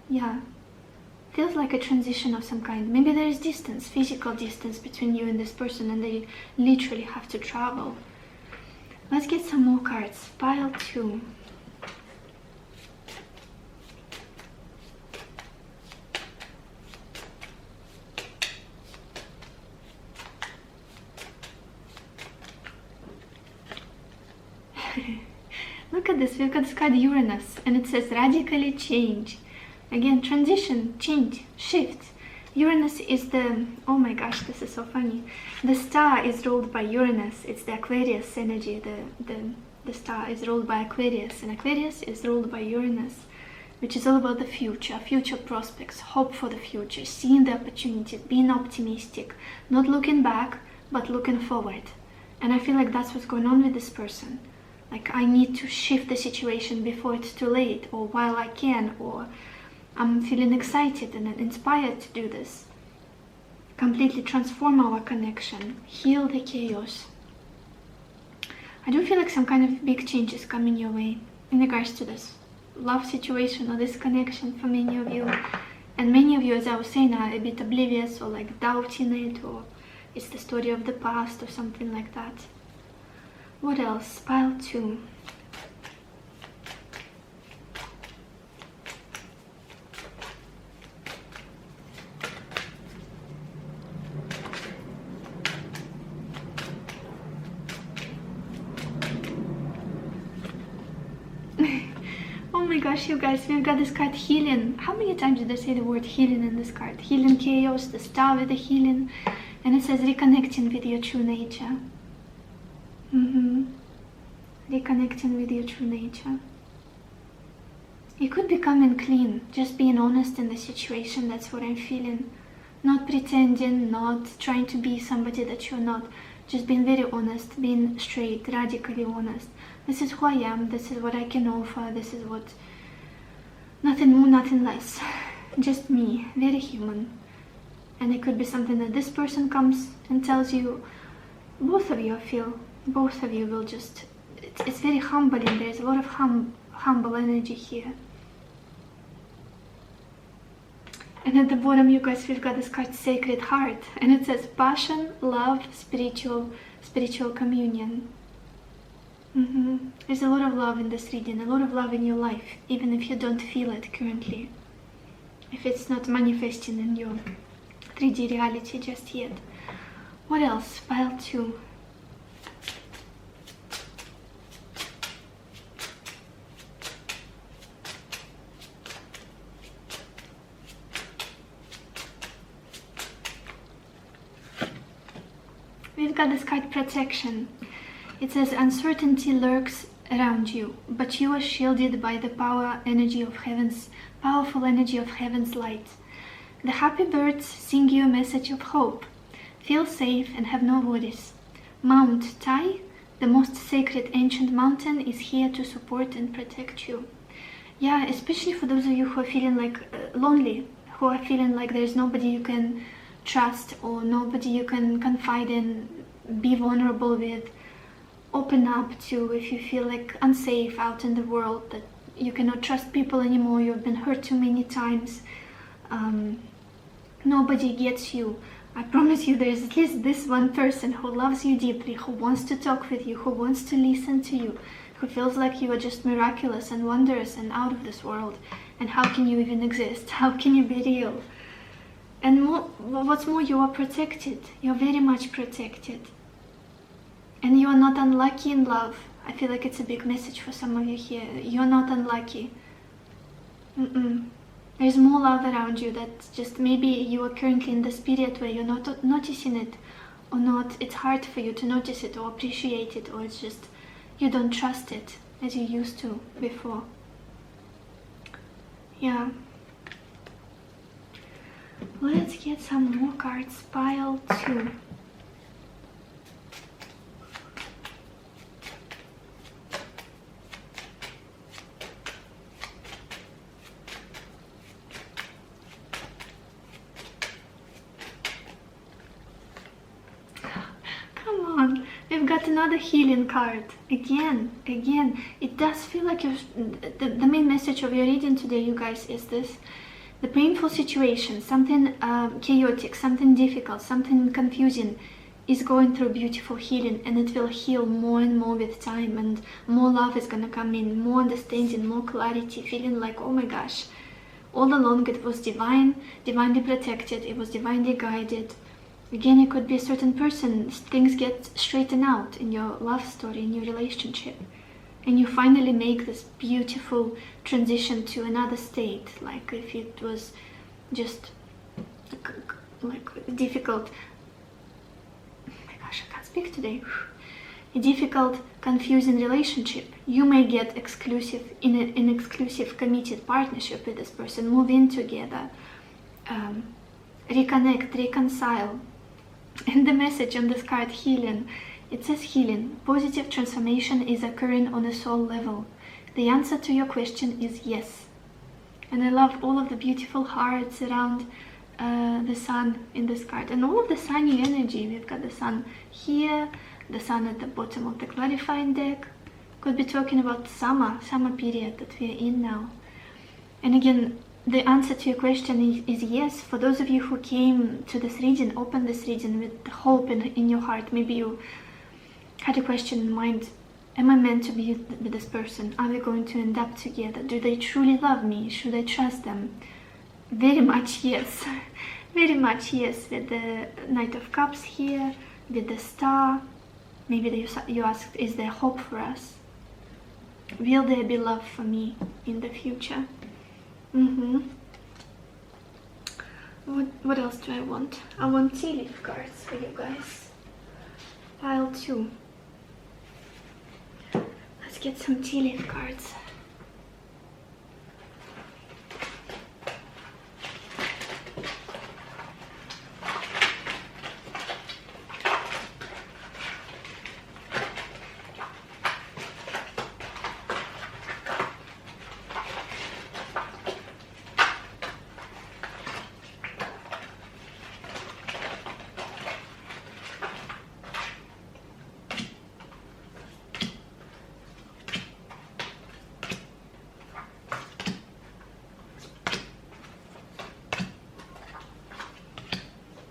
Yeah, feels like a transition of some kind. Maybe there is distance, physical distance between you and this person, and they literally have to travel. Let's get some more cards. Pile 2. Look at this, we've got this card Uranus, and it says radically change. Again, transition, change, shift. Uranus is the, oh my gosh, this is so funny. The star is ruled by Uranus. It's the Aquarius energy. The star is ruled by Aquarius, and Aquarius is ruled by Uranus, which is all about the future, future prospects, hope for the future, seeing the opportunities, being optimistic, not looking back, but looking forward. And I feel like that's what's going on with this person. Like, I need to shift the situation before it's too late, or while I can, or I'm feeling excited and inspired to do this. Completely transform our connection, heal the chaos. I do feel like some kind of big change is coming your way in regards to this love situation or this connection for many of you. And many of you, as I was saying, are a bit oblivious or like doubting it, or it's the story of the past or something like that. What else? Pile 2. Oh my gosh, you guys, we've got this card healing. How many times did I say the word healing in this card? Healing chaos, the star with the healing, and it says reconnecting with your true nature. Reconnecting with your true nature. You could be coming clean, just being honest in the situation. That's what I'm feeling. Not pretending, not trying to be somebody that you're not. Just being very honest, being straight, radically honest. This is who I am, this is what I can offer, this is what... Nothing more, nothing less. Just me, very human. And it could be something that this person comes and tells you. Both of you, I feel, both of you will just... It's very humbling, there's a lot of humble energy here. And at the bottom, you guys, we've got this card, Sacred Heart. And it says passion, love, spiritual communion. There's a lot of love in this reading, a lot of love in your life, even if you don't feel it currently. If it's not manifesting in your 3D reality just yet. What else? Pile 2. We've got this card, Protection. It says uncertainty lurks around you, but you are shielded by the powerful energy of heaven's light. The happy birds sing you a message of hope. Feel safe and have no worries. Mount Tai, the most sacred ancient mountain, is here to support and protect you. Yeah, especially for those of you who are feeling like lonely, who are feeling like there's nobody you can trust or nobody you can confide in, be vulnerable with, open up to, if you feel like unsafe out in the world, that you cannot trust people anymore, you've been hurt too many times, nobody gets you. I promise you there's at least this one person who loves you deeply, who wants to talk with you, who wants to listen to you, who feels like you are just miraculous and wondrous and out of this world. And how can you even exist? How can you be real? And what's more, you are protected. You're very much protected. And you are not unlucky in love. I feel like it's a big message for some of you here. You're not unlucky. There's more love around you that just maybe you are currently in this period where you're not noticing it, or not, it's hard for you to notice it or appreciate it, or it's just you don't trust it as you used to before. Yeah. Let's get some more cards. Pile 2. We've got another healing card. Again, it does feel like the main message of your reading today, you guys, is this. The painful situation, something chaotic, something difficult, something confusing, is going through beautiful healing, and it will heal more and more with time, and more love is gonna come in, more understanding, more clarity, feeling like, oh my gosh, all along it was divinely protected, it was divinely guided. Again, it could be a certain person, things get straightened out in your love story, in your relationship, and you finally make this beautiful transition to another state. Like if it was just like difficult, oh my gosh, I can't speak today, a difficult, confusing relationship, you may get in an exclusive committed partnership with this person, move in together, reconnect, reconcile. And the message on this card, healing, it says healing, positive transformation is occurring on a soul level. The answer to your question is yes. And I love all of the beautiful hearts around the sun in this card, and all of the sunny energy. We've got the sun here, the sun at the bottom of the clarifying deck. Could be talking about summer period that we are in now. And again, the answer to your question is yes. For those of you who came to this reading, open this reading with hope in your heart. Maybe you had a question in mind: am I meant to be with this person? Are we going to end up together? Do they truly love me? Should I trust them? Very much yes. Very much yes. With the Knight of Cups here, with the Star. Maybe you asked, is there hope for us? Will there be love for me in the future? What else do I want? I want tea leaf cards for you guys. Pile 2. Let's get some tea leaf cards.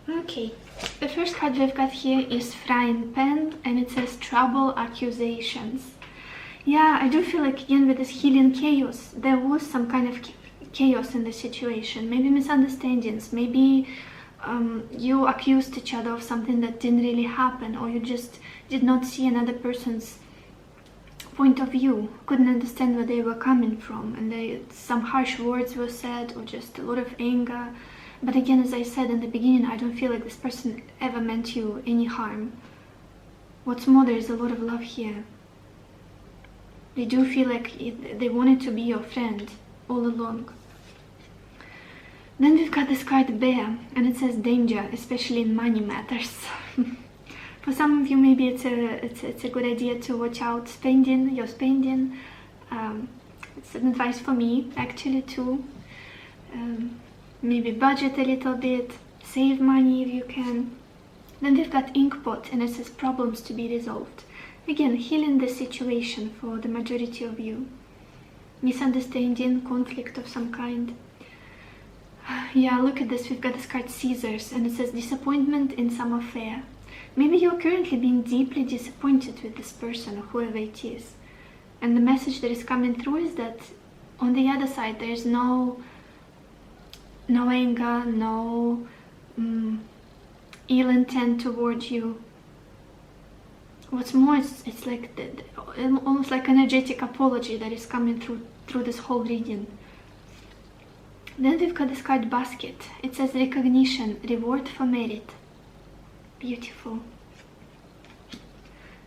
Okay, the first card we've got here is Frying Pan, and it says Trouble, Accusations. Yeah, I do feel like, again, with this healing chaos, there was some kind of chaos in the situation. Maybe misunderstandings, maybe you accused each other of something that didn't really happen, or you just did not see another person's point of view, couldn't understand where they were coming from, and some harsh words were said, or just a lot of anger. But again, as I said in the beginning, I don't feel like this person ever meant you any harm. What's more, there is a lot of love here. They do feel like they wanted to be your friend all along. Then we've got this card Bear, and it says danger, especially in money matters. For some of you, maybe it's a good idea to watch out your spending. It's an advice for me, actually, too. Maybe budget a little bit, save money if you can. Then we've got Inkpot, and it says problems to be resolved. Again, healing the situation for the majority of you. Misunderstanding, conflict of some kind. Yeah, look at this. We've got this card Scissors, and it says disappointment in some affair. Maybe you're currently being deeply disappointed with this person, or whoever it is. And the message that is coming through is that on the other side, there's no anger, no ill intent towards you. What's more, it's like almost like energetic apology that is coming through this whole reading. Then we've got this card Basket. It says recognition, reward for merit. Beautiful.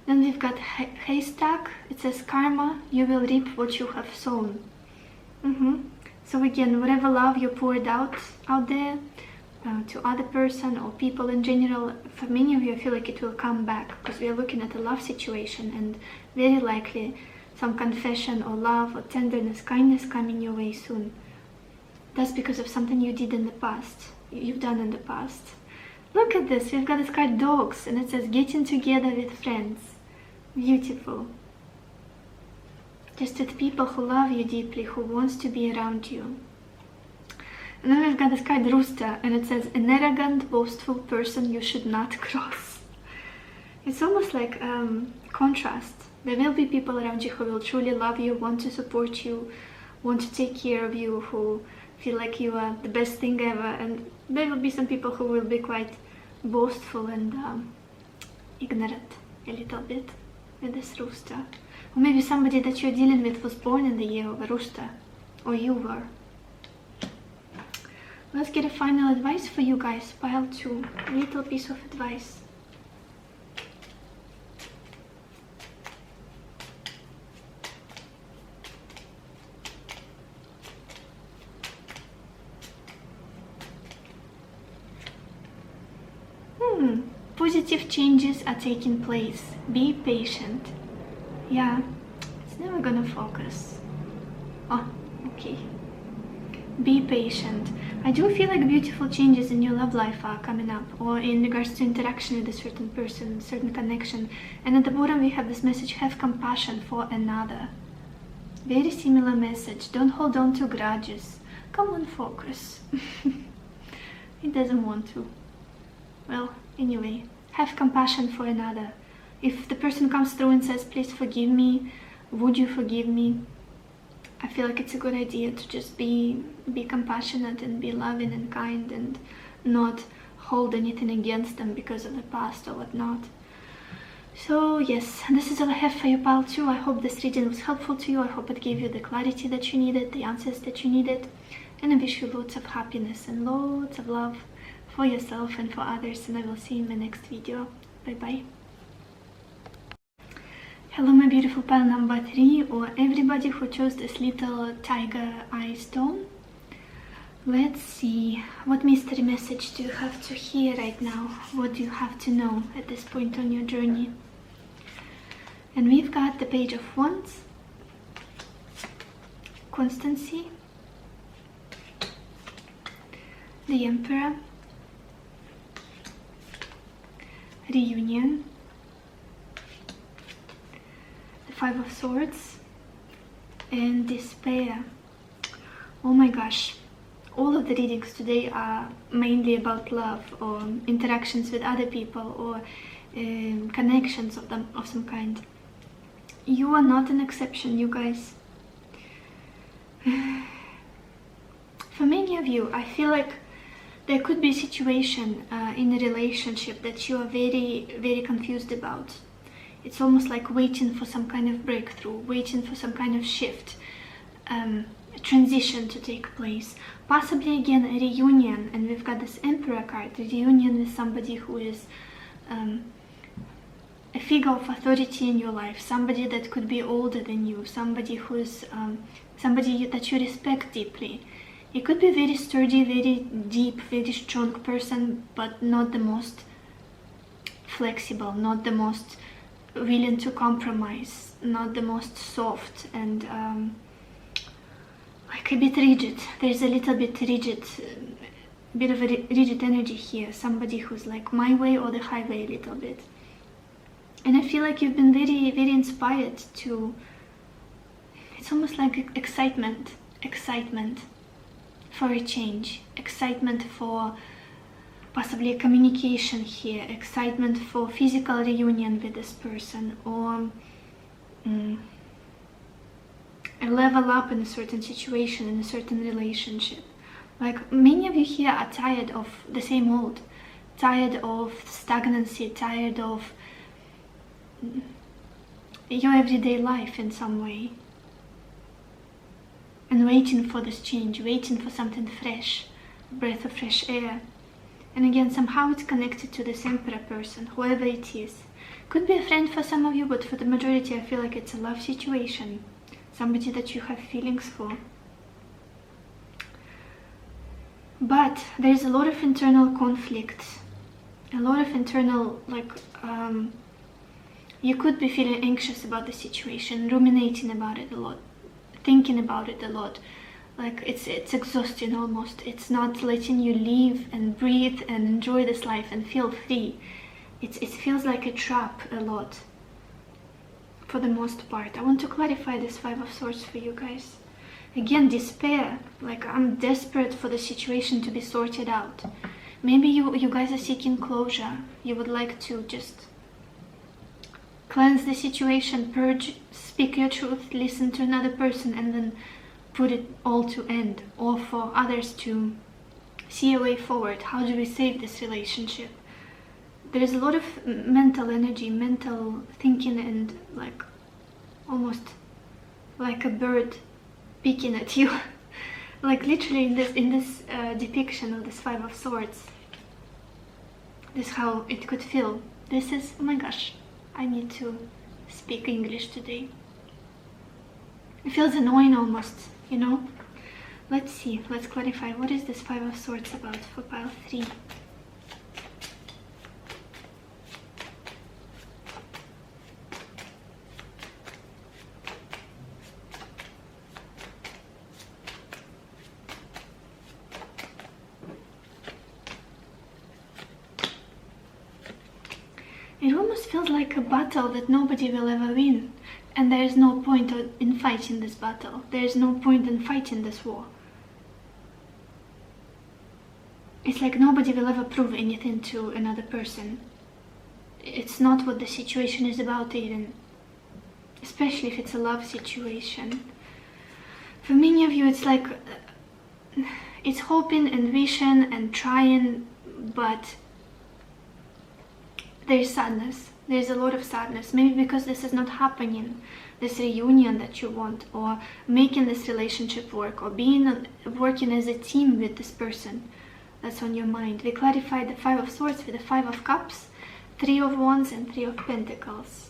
Then we've got Haystack. It says karma, you will reap what you have sown. So again, whatever love you poured out there to other person or people in general, for many of you, I feel like it will come back, because we are looking at a love situation, and very likely some confession or love or tenderness, kindness coming your way soon. That's because of something you did in the past, you've done in the past. Look at this, we've got this card Dogs, and it says getting together with friends. Beautiful. Just with people who love you deeply, who wants to be around you. And then we've got this card Rooster, and it says an arrogant, boastful person you should not cross. It's almost like contrast. There will be people around you who will truly love you, want to support you, want to take care of you, who feel like you are the best thing ever. And there will be some people who will be quite boastful and ignorant a little bit with this Rooster. Or maybe somebody that you're dealing with was born in the year of a rooster, or you were. Let's get a final advice for you guys, pile 2, a little piece of advice. Positive changes are taking place. Be patient. Yeah, it's never gonna focus. Oh, okay. Be patient. I do feel like beautiful changes in your love life are coming up, or in regards to interaction with a certain person, certain connection. And at the bottom we have this message, have compassion for another. Very similar message. Don't hold on to grudges. Come on, focus. He doesn't want to. Well, anyway, have compassion for another. If the person comes through and says, please forgive me, would you forgive me? I feel like it's a good idea to just be compassionate and be loving and kind and not hold anything against them because of the past or whatnot. So yes, this is all I have for you, pile 2. I hope this reading was helpful to you. I hope it gave you the clarity that you needed, the answers that you needed. And I wish you lots of happiness and lots of love for yourself and for others. And I will see you in my next video. Bye bye. Hello my beautiful pile number 3, or everybody who chose this little tiger eye stone. Let's see, what mystery message do you have to hear right now? What do you have to know at this point on your journey? And we've got the Page of Wands, Constancy, the Emperor, Reunion, the Five of Swords, and Despair. Oh my gosh, all of the readings today are mainly about love or interactions with other people or connections of some kind. You are not an exception, you guys. For many of you, I feel like there could be a situation in a relationship that you are very, very confused about. It's almost like waiting for some kind of breakthrough, waiting for some kind of shift, a transition to take place. Possibly again a reunion, and we've got this Emperor card, a reunion with somebody who is a figure of authority in your life, somebody that could be older than you, somebody who's somebody that you respect deeply. It could be a very sturdy, very deep, very strong person, but not the most flexible, not the most willing to compromise, not the most soft, and like a bit rigid. There's a little bit rigid, bit of a rigid energy here. Somebody who's like my way or the highway a little bit. And I feel like you've been very, very inspired to, it's almost like excitement for a change, excitement for possibly a communication here, excitement for physical reunion with this person, or a level up in a certain situation, in a certain relationship. Like many of you here are tired of the same old, tired of stagnancy, tired of your everyday life in some way, and waiting for this change, waiting for something fresh, a breath of fresh air. And again, somehow it's connected to this Emperor person, whoever it is. Could be a friend for some of you, but for the majority I feel like it's a love situation, somebody that you have feelings for. But there's a lot of internal conflict, a lot of internal, like, you could be feeling anxious about the situation, ruminating about it a lot, thinking about it a lot. Like it's exhausting almost. It's not letting you live and breathe and enjoy this life and feel free. It feels like a trap a lot, for the most part. I want to clarify this Five of Swords for you guys. Again, despair, like I'm desperate for the situation to be sorted out. Maybe you guys are seeking closure. You would like to just cleanse the situation, purge, speak your truth, listen to another person, and then put it all to end, or for others to see a way forward. How do we save this relationship? There's a lot of mental energy, mental thinking, and like almost like a bird picking at you. Like literally in this depiction of this Five of Swords, this is how it could feel. This is, oh my gosh, I need to speak English today. It feels annoying almost, you know? Let's see, let's clarify. What is this Five of Swords about for pile 3? just feels like a battle that nobody will ever win. And there is no point in fighting this battle. There is no point in fighting this war. It's like nobody will ever prove anything to another person. It's not what the situation is about even. Especially if it's a love situation. For many of you, it's like, it's hoping and wishing and trying, but there's sadness. There's a lot of sadness. Maybe because this is not happening, this reunion that you want, or making this relationship work, or working as a team with this person that's on your mind. We clarified the 5 of Swords with the 5 of Cups, 3 of Wands, and 3 of Pentacles.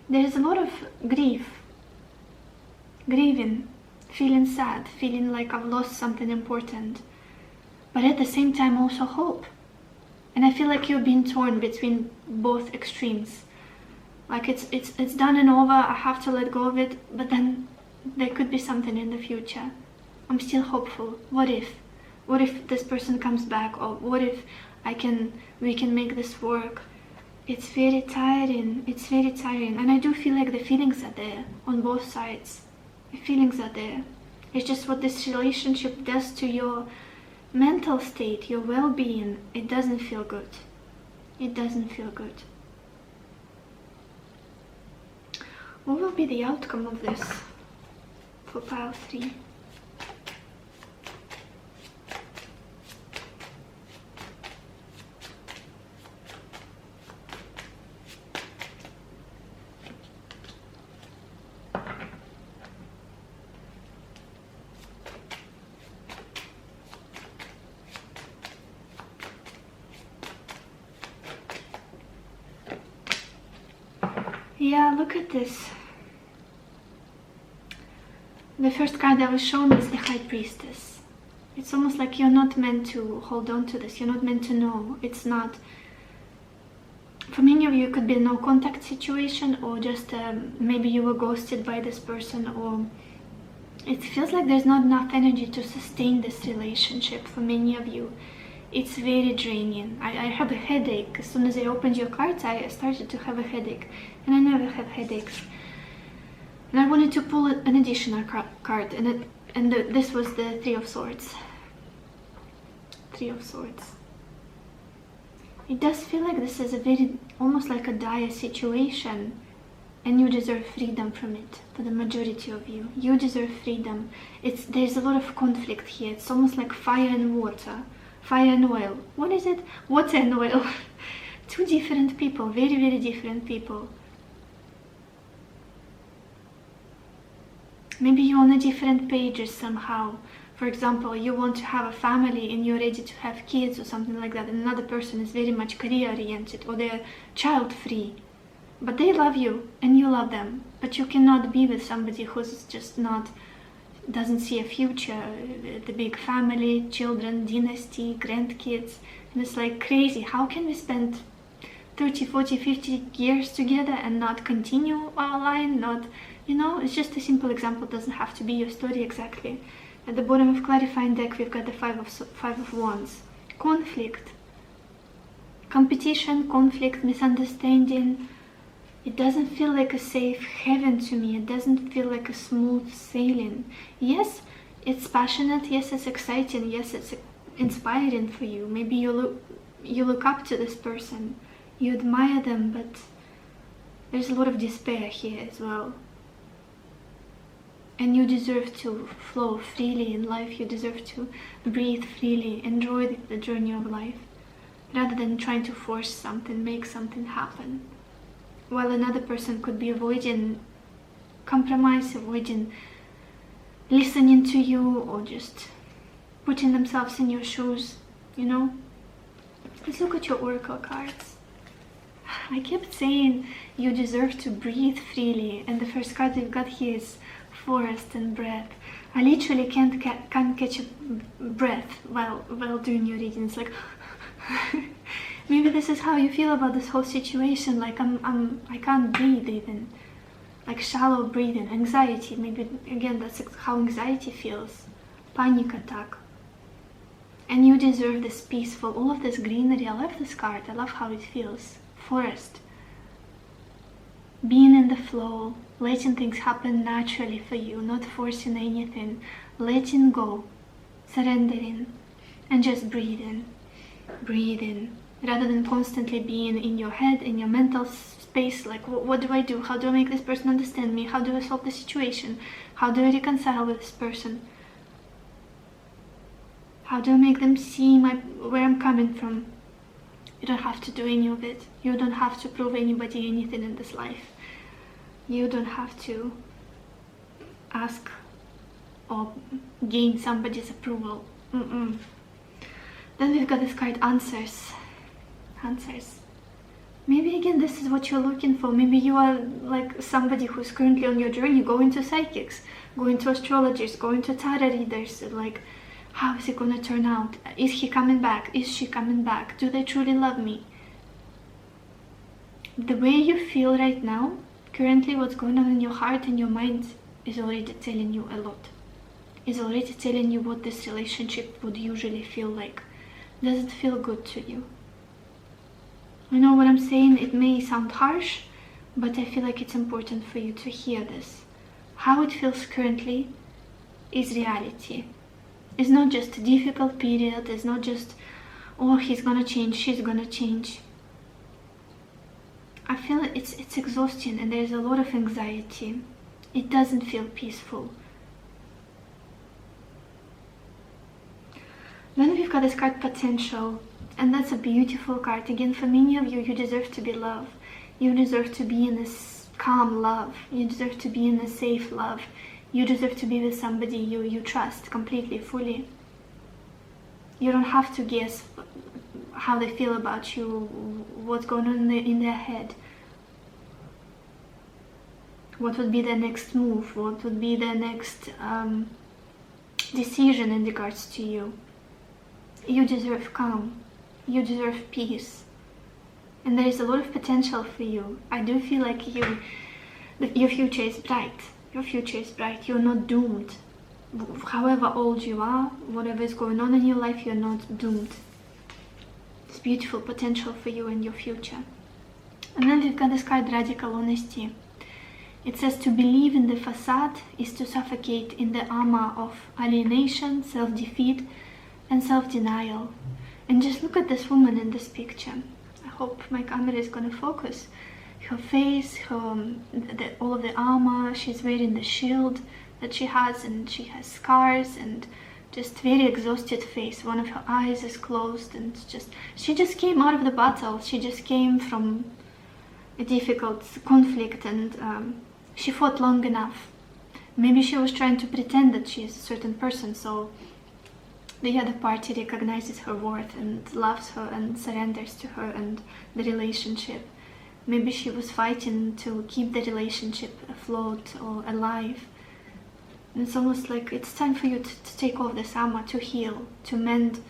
There's a lot of grieving, feeling sad, feeling like I've lost something important, but at the same time also hope. And I feel like you're being torn between both extremes. Like it's done and over, I have to let go of it, but then there could be something in the future. I'm still hopeful. What if? What if this person comes back? Or what if we can make this work? It's very tiring. It's very tiring. And I do feel like the feelings are there on both sides. The feelings are there. It's just what this relationship does to your mental state, your well-being. It doesn't feel good. It doesn't feel good. What will be the outcome of this for pile 3? Yeah, look at this. The first card that was shown is the High Priestess. It's almost like you're not meant to hold on to this. You're not meant to know. It's not. For many of you, it could be a no contact situation, or just maybe you were ghosted by this person, or it feels like there's not enough energy to sustain this relationship for many of you. It's very draining. I have a headache. As soon as I opened your cards, I started to have a headache. And I never have headaches. And I wanted to pull an additional card. And this was the 3 of Swords. 3 of Swords. It does feel like this is a very, almost like a dire situation. And you deserve freedom from it. For the majority of you. You deserve freedom. There's a lot of conflict here. It's almost like fire and water. Fire and oil. What is it? Water and oil. 2 different people. Very, very different people. Maybe you're on a different pages somehow. For example, you want to have a family and you're ready to have kids or something like that. And another person is very much career-oriented, or they're child-free. But they love you and you love them. But you cannot be with somebody who's just not, doesn't see a future, the big family, children, dynasty, grandkids. And it's like crazy. How can we spend 30, 40, 50 years together and not continue our line? Not, you know, it's just a simple example. It doesn't have to be your story exactly. At the bottom of clarifying deck, we've got the 5 of Wands. Conflict. Competition, conflict, misunderstanding. It doesn't feel like a safe haven to me. It doesn't feel like a smooth sailing. Yes, it's passionate. Yes, it's exciting. Yes, it's inspiring for you. Maybe you look up to this person. You admire them, but there's a lot of despair here as well. And you deserve to flow freely in life. You deserve to breathe freely, enjoy the journey of life, rather than trying to force something, make something happen. While another person could be avoiding compromise, avoiding listening to you, or just putting themselves in your shoes, you know? Let's look at your oracle cards. I kept saying you deserve to breathe freely, and the first card we've got here is forest and breath. I literally can't catch a breath while doing your reading. It's like maybe this is how you feel about this whole situation. Like I can't breathe even. Like shallow breathing, anxiety. Maybe again that's how anxiety feels. Panic attack. And you deserve this peaceful, all of this greenery. I love this card. I love how it feels. Forest. Being in the flow, letting things happen naturally for you, not forcing anything, letting go, surrendering, and just breathing, breathing, rather than constantly being in your head, in your mental space, like, what do I do? How do I make this person understand me? How do I solve the situation? How do I reconcile with this person? How do I make them see where I'm coming from? You don't have to do any of it. You don't have to prove anybody anything in this life. You don't have to ask or gain somebody's approval. Then we've got this card, answers. Answers. Maybe again this is what you're looking for. Maybe you are like somebody who's currently on your journey, going to psychics, going to astrologers, going to tarot readers, like, how is it gonna turn out? Is he coming back? Is she coming back? Do they truly love me? The way you feel right now, currently what's going on in your heart and your mind is already telling you a lot. Is already telling you what this relationship would usually feel like. Does it feel good to you? I know what I'm saying, it may sound harsh, but I feel like it's important for you to hear this. How it feels currently is reality. It's not just a difficult period, it's not just, oh, he's gonna change, she's gonna change. I feel it's exhausting and there's a lot of anxiety. It doesn't feel peaceful. Then we've got this card, potential, and that's a beautiful card. Again, for many of you, you deserve to be loved. You deserve to be in this calm love. You deserve to be in a safe love. You deserve to be with somebody you trust completely, fully. You don't have to guess how they feel about you, what's going on in their head. What would be their next move? What would be their next decision in regards to you? You deserve calm. You deserve peace. And there is a lot of potential for you. I do feel like your future is bright. Your future is bright. You're not doomed. However old you are, whatever is going on in your life, you're not doomed. It's beautiful potential for you and your future. And then we've got this card, radical honesty. It says to believe in the facade is to suffocate in the armor of alienation, self-defeat, and self-denial. And just look at this woman in this picture. I hope my camera is going to focus. Her face, all of the armor, she's wearing the shield that she has, and she has scars, and just very exhausted face. One of her eyes is closed, and she just came out of the battle. She just came from a difficult conflict, and she fought long enough. Maybe she was trying to pretend that she is a certain person, so the other party recognizes her worth and loves her and surrenders to her and the relationship. Maybe she was fighting to keep the relationship afloat or alive. And it's almost like it's time for you to take off this armor, to heal, to mend,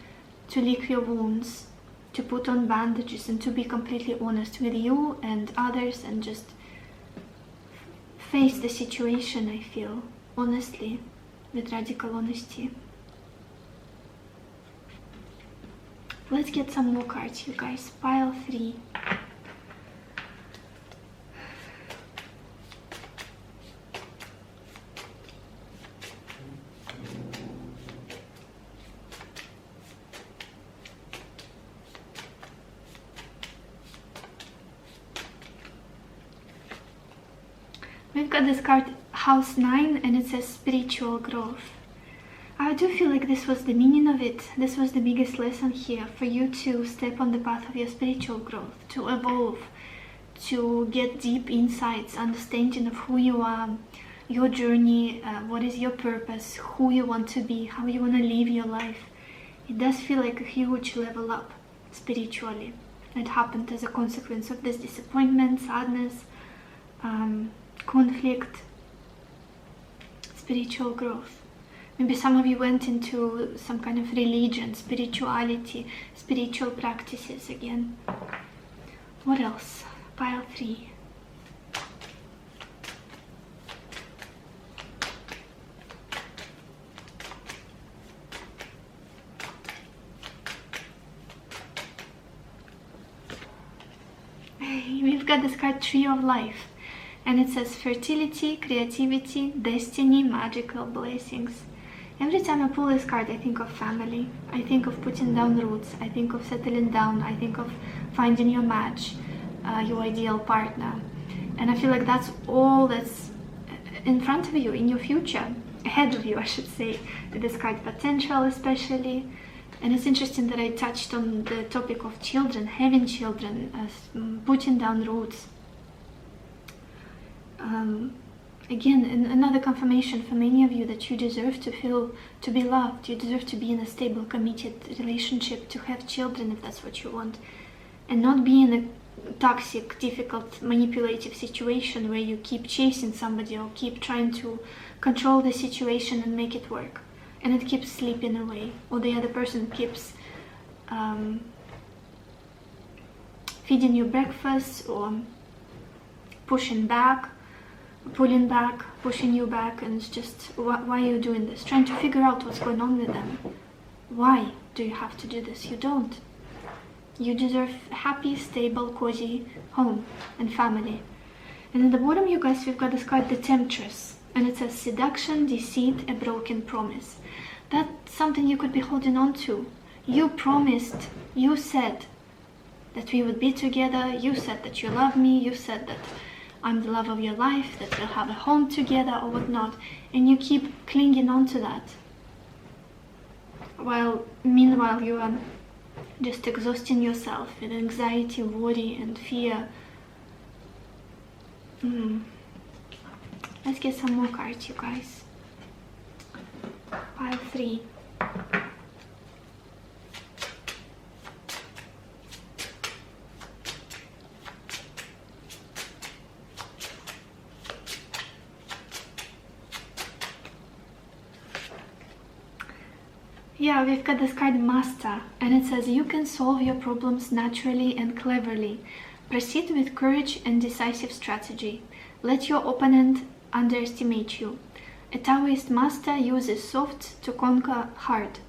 to lick your wounds, to put on bandages, and to be completely honest with you and others, and just face the situation, I feel, honestly, with radical honesty. Let's get some more cards, you guys. Pile 3. We've got this card, House 9, and it says spiritual growth. I do feel like this was the meaning of it. This was the biggest lesson here, for you to step on the path of your spiritual growth, to evolve, to get deep insights, understanding of who you are, your journey, what is your purpose, who you want to be, how you want to live your life. It does feel like a huge level up spiritually. It happened as a consequence of this disappointment, sadness, conflict, spiritual growth. Maybe some of you went into some kind of religion, spirituality, spiritual practices again. What else? Pile 3. we've got this card, Tree of Life. And it says fertility, creativity, destiny, magical blessings. Every time I pull this card, I think of family. I think of putting down roots. I think of settling down. I think of finding your match, your ideal partner. And I feel like that's all that's in front of you, in your future, ahead of you, I should say. With this card, potential especially. And it's interesting that I touched on the topic of children, having children, putting down roots. Again, another confirmation for many of you that you deserve to be loved. You deserve to be in a stable, committed relationship, to have children if that's what you want, and not be in a toxic, difficult, manipulative situation where you keep chasing somebody or keep trying to control the situation and make it work, and it keeps slipping away, or the other person keeps feeding you breakfast or pushing back, pulling back, pushing you back, and it's just, why are you doing this? Trying to figure out what's going on with them. Why do you have to do this? You don't. You deserve a happy, stable, cozy home and family. And at the bottom, you guys, we've got this card, the Temptress, and it says seduction, deceit, a broken promise. That's something you could be holding on to. You promised, you said that we would be together, you said that you love me, you said that I'm the love of your life, that we'll have a home together or whatnot, and you keep clinging on to that. Meanwhile, you are just exhausting yourself with anxiety, worry, and fear. Let's get some more cards, you guys. Pile 3. Yeah, we've got this card, Master, and it says you can solve your problems naturally and cleverly. Proceed with courage and decisive strategy. Let your opponent underestimate you. A Taoist master uses soft to conquer hard.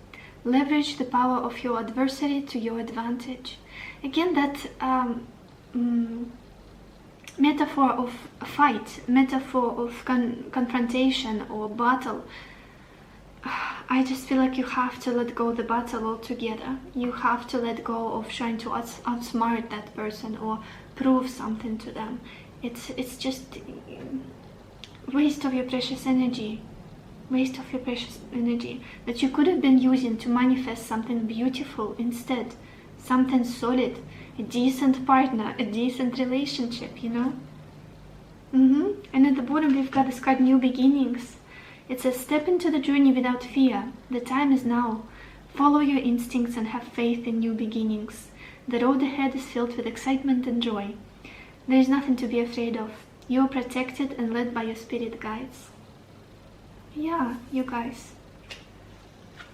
Leverage the power of your adversary to your advantage. Again, that metaphor of a fight, metaphor of confrontation or battle. I just feel like you have to let go of the battle altogether. You have to let go of trying to outsmart that person or prove something to them. It's just waste of your precious energy. Waste of your precious energy that you could have been using to manifest something beautiful instead. Something solid, a decent partner, a decent relationship, you know? And at the bottom we've got this card, New Beginnings. It says, step into the journey without fear. The time is now. Follow your instincts and have faith in new beginnings. The road ahead is filled with excitement and joy. There is nothing to be afraid of. You are protected and led by your spirit guides. Yeah, you guys.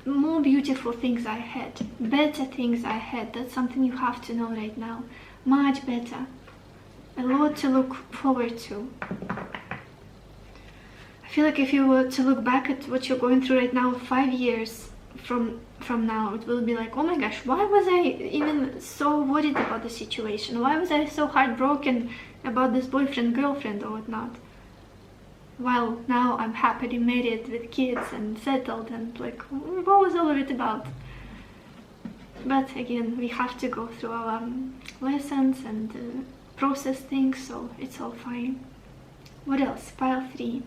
More beautiful things are ahead. Better things are ahead. That's something you have to know right now. Much better. A lot to look forward to. I feel like if you were to look back at what you're going through right now, 5 years from now, it will be like, oh my gosh, why was I even so worried about the situation? Why was I so heartbroken about this boyfriend, girlfriend or whatnot? While now I'm happily married with kids and settled, and like, what was all of it about? But again, we have to go through our lessons and process things, so it's all fine. What else? Pile 3.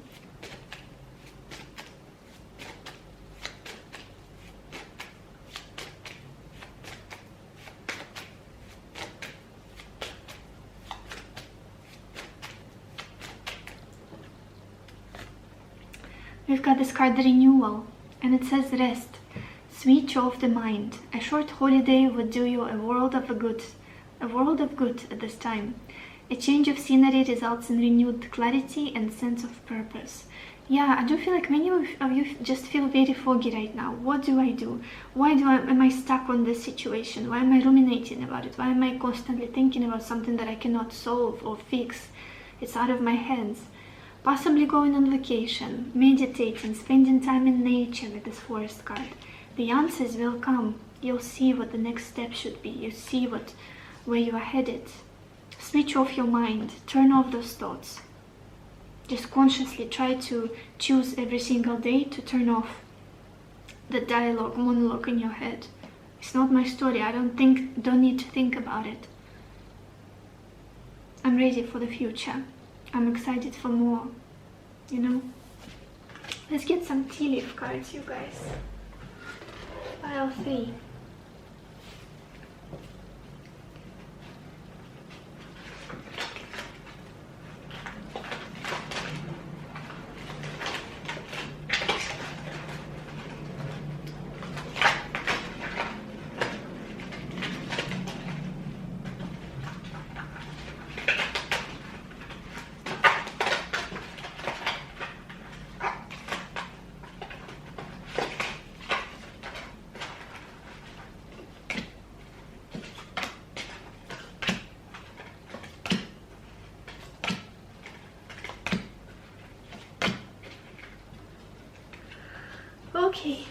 We've got this card, Renewal, and it says rest. Switch off the mind. A short holiday would do you a world of good at this time. A change of scenery results in renewed clarity and sense of purpose. Yeah, I do feel like many of you just feel very foggy right now. What do I do? Am I stuck on this situation? Why am I ruminating about it? Why am I constantly thinking about something that I cannot solve or fix? It's out of my hands. Possibly going on vacation, meditating, spending time in nature with this Forest card. The answers will come. You'll see what the next step should be. You see where you are headed. Switch off your mind, turn off those thoughts. Just consciously try to choose every single day to turn off the monologue in your head. It's not my story, I don't need to think about it. I'm ready for the future. I'm excited for more, you know? Let's get some tea leaf cards, you guys. Pile 3. Okay,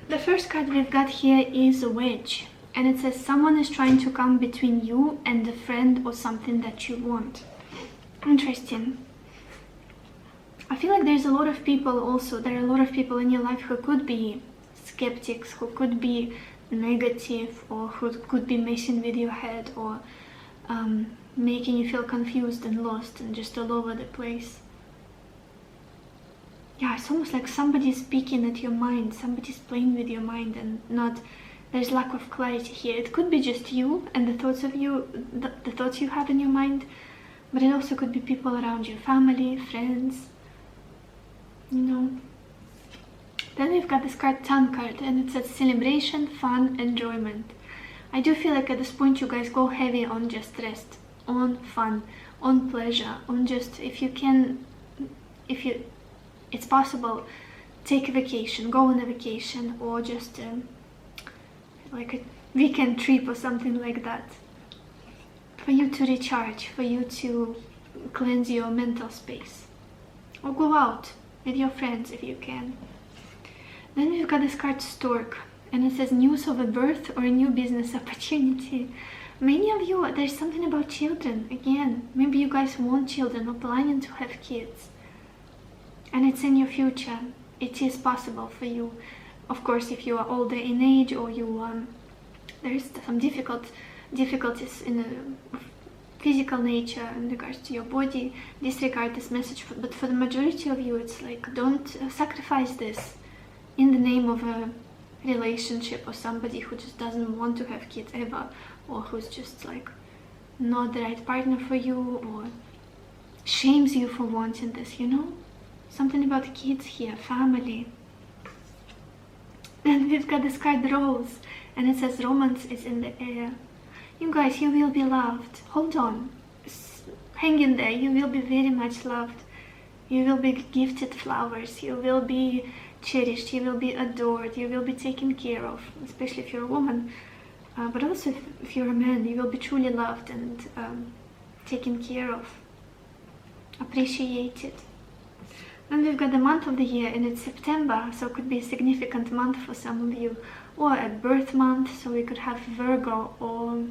the first card we've got here is a wedge, and it says someone is trying to come between you and a friend or something that you want. Interesting. I feel like there's a lot of people also, there are a lot of people in your life who could be skeptics, who could be negative, or who could be messing with your head, or making you feel confused and lost and just all over the place. Yeah, it's almost like somebody's speaking at your mind, somebody's playing with your mind, and there's lack of clarity here. It could be just you and the thoughts of you, the thoughts you have in your mind, but it also could be people around you, family, friends, you know. Then we've got this card, Sun card, and it says celebration, fun, enjoyment. I do feel like at this point you guys go heavy on just rest, on fun, on pleasure, on just, if it's possible, take a vacation, go on a vacation, or just like a weekend trip or something like that, for you to recharge, for you to cleanse your mental space, or go out with your friends if you can. Then we've got this card, Stork, and it says news of a birth or a new business opportunity. Many of you, there's something about children again. Maybe you guys want children or planning to have kids, and it's in your future. It is possible for you. Of course, if you are older in age, or you there's some difficulties in the physical nature in regards to your body, disregard this message. But for the majority of you, it's like, don't sacrifice this in the name of a relationship or somebody who just doesn't want to have kids ever, or who's just like not the right partner for you, or shames you for wanting this, you know? Something about kids here, family. Then we've got this card, Rose, and it says romance is in the air. You guys, you will be loved. Hold on. Hang in there. You will be very much loved. You will be gifted flowers. You will be cherished. You will be adored. You will be taken care of, especially if you're a woman. But also if you're a man, you will be truly loved and taken care of, appreciated. Then we've got the month of the year, and it's September, so it could be a significant month for some of you, or a birth month, so we could have Virgo or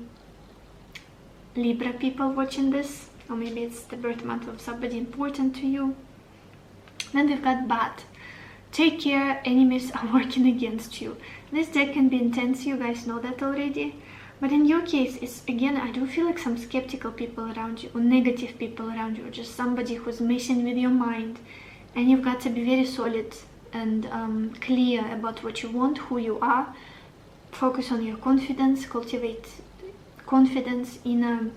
Libra people watching this, or maybe it's the birth month of somebody important to you. Then we've got Bat. Take care, enemies are working against you. This deck can be intense, you guys know that already. But in your case, it's, again, I do feel like some skeptical people around you, or negative people around you, or just somebody who's messing with your mind. And you've got to be very solid and clear about what you want, who you are. Focus on your confidence, cultivate confidence in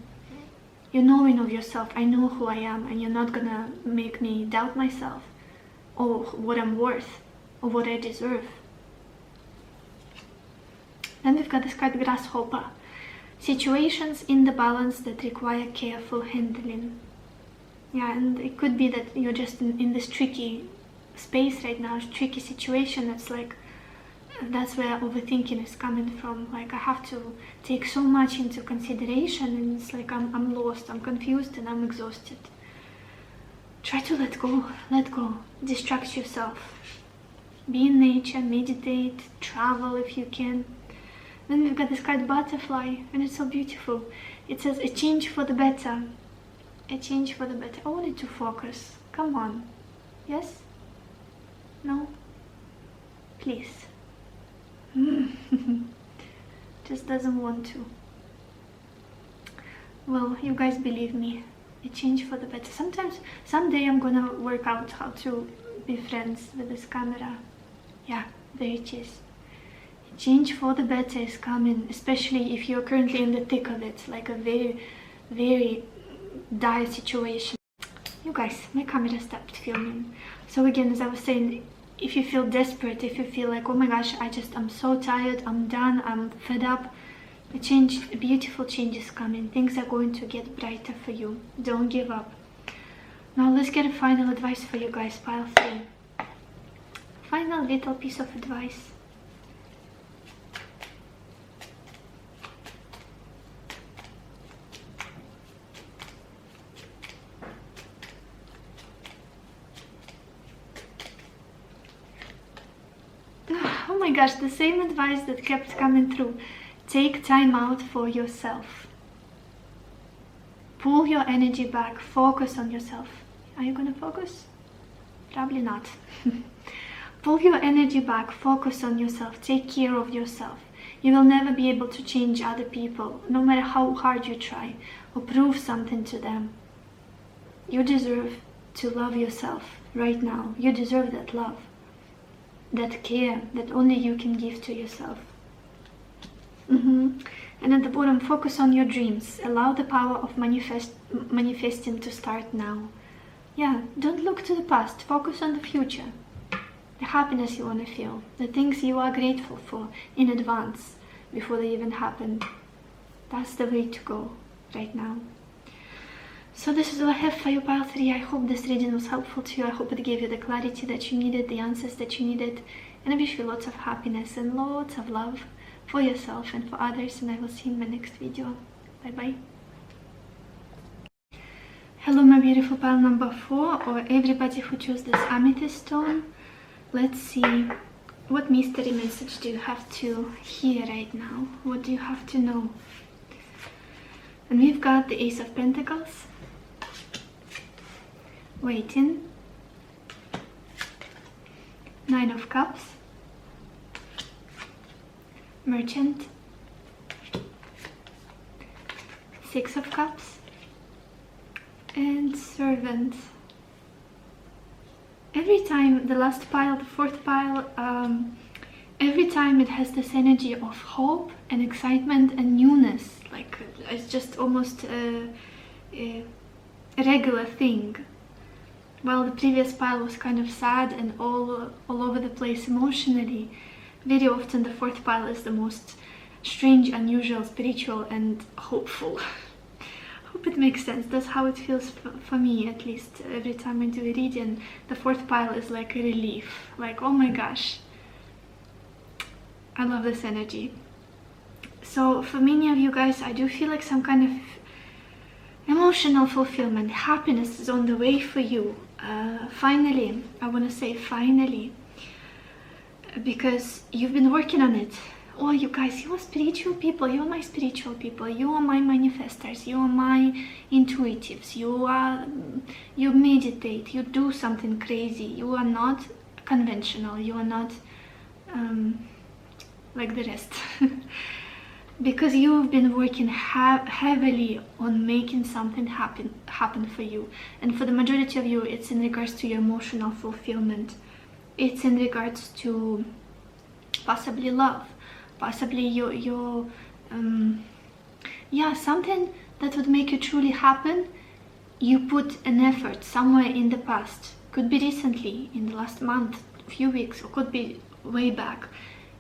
your knowing of yourself. I know who I am, and you're not gonna make me doubt myself, or what I'm worth, or what I deserve. Then we've got this card, Grasshopper. Situations in the balance that require careful handling. Yeah, and it could be that you're just in this tricky space right now, tricky situation. That's like, that's where overthinking is coming from. Like, I have to take so much into consideration, and it's like I'm lost, I'm confused, and I'm exhausted. Try to let go, distract yourself. Be in nature, meditate, travel if you can. Then we've got this card butterfly, and it's so beautiful. It says a change for the better. A change for the better. I wanted to focus. Come on. Yes? No? Please. Just doesn't want to. Well, you guys believe me. A change for the better. Sometimes, someday I'm gonna work out how to be friends with this camera. Yeah, there it is. A change for the better is coming, especially if you're currently in the thick of it, like a very, very dire situation. You guys, my camera stopped filming. So again, as I was saying, if you feel desperate, if you feel like, oh my gosh, I'm so tired, I'm done, I'm fed up, a beautiful change is coming. Things are going to get brighter for you. Don't give up. Now let's get a final advice for you guys, pile 3. Final little piece of advice. Oh my gosh, the same advice that kept coming through. Take time out for yourself. Pull your energy back. Focus on yourself. Are you gonna focus? Probably not. Pull your energy back. Focus on yourself. Take care of yourself. You will never be able to change other people, no matter how hard you try, or prove something to them. You deserve to love yourself right now. You deserve that love, that care that only you can give to yourself. And at the bottom, focus on your dreams. Allow the power of manifesting to start now. Yeah, don't look to the past. Focus on the future. The happiness you want to feel. The things you are grateful for in advance, before they even happen. That's the way to go right now. So this is all I have for you, pile 3. I hope this reading was helpful to you. I hope it gave you the clarity that you needed, the answers that you needed. And I wish you lots of happiness and lots of love for yourself and for others. And I will see you in my next video. Bye bye. Hello, my beautiful pile number 4, or everybody who chose this amethyst stone. Let's see, what mystery message do you have to hear right now? What do you have to know? And we've got the Ace of Pentacles. Waiting. 9 of Cups. Merchant. 6 of Cups. And Servant. Every time, the last pile, the 4th pile, every time it has this energy of hope and excitement and newness. Like, it's just almost a regular thing. While the previous pile was kind of sad and all over the place emotionally, very often the 4th pile is the most strange, unusual, spiritual and hopeful. Hope it makes sense. That's how it feels for me, at least. Every time I do a reading, the 4th pile is like a relief. Like, oh my gosh, I love this energy. So for many of you guys, I do feel like some kind of emotional fulfillment, happiness is on the way for you. Finally, I want to say finally, because you've been working on it. Oh, you guys, you are spiritual people. You are my spiritual people. You are my manifestors. You are my intuitives. You meditate. You do something crazy. You are not conventional. You are not like the rest. Because you've been working heavily on making something happen for you. And for the majority of you, it's in regards to your emotional fulfillment. It's in regards to possibly love. Possibly yeah, something that would make you truly happen. You put an effort somewhere in the past. Could be recently, in the last month, a few weeks, or could be way back.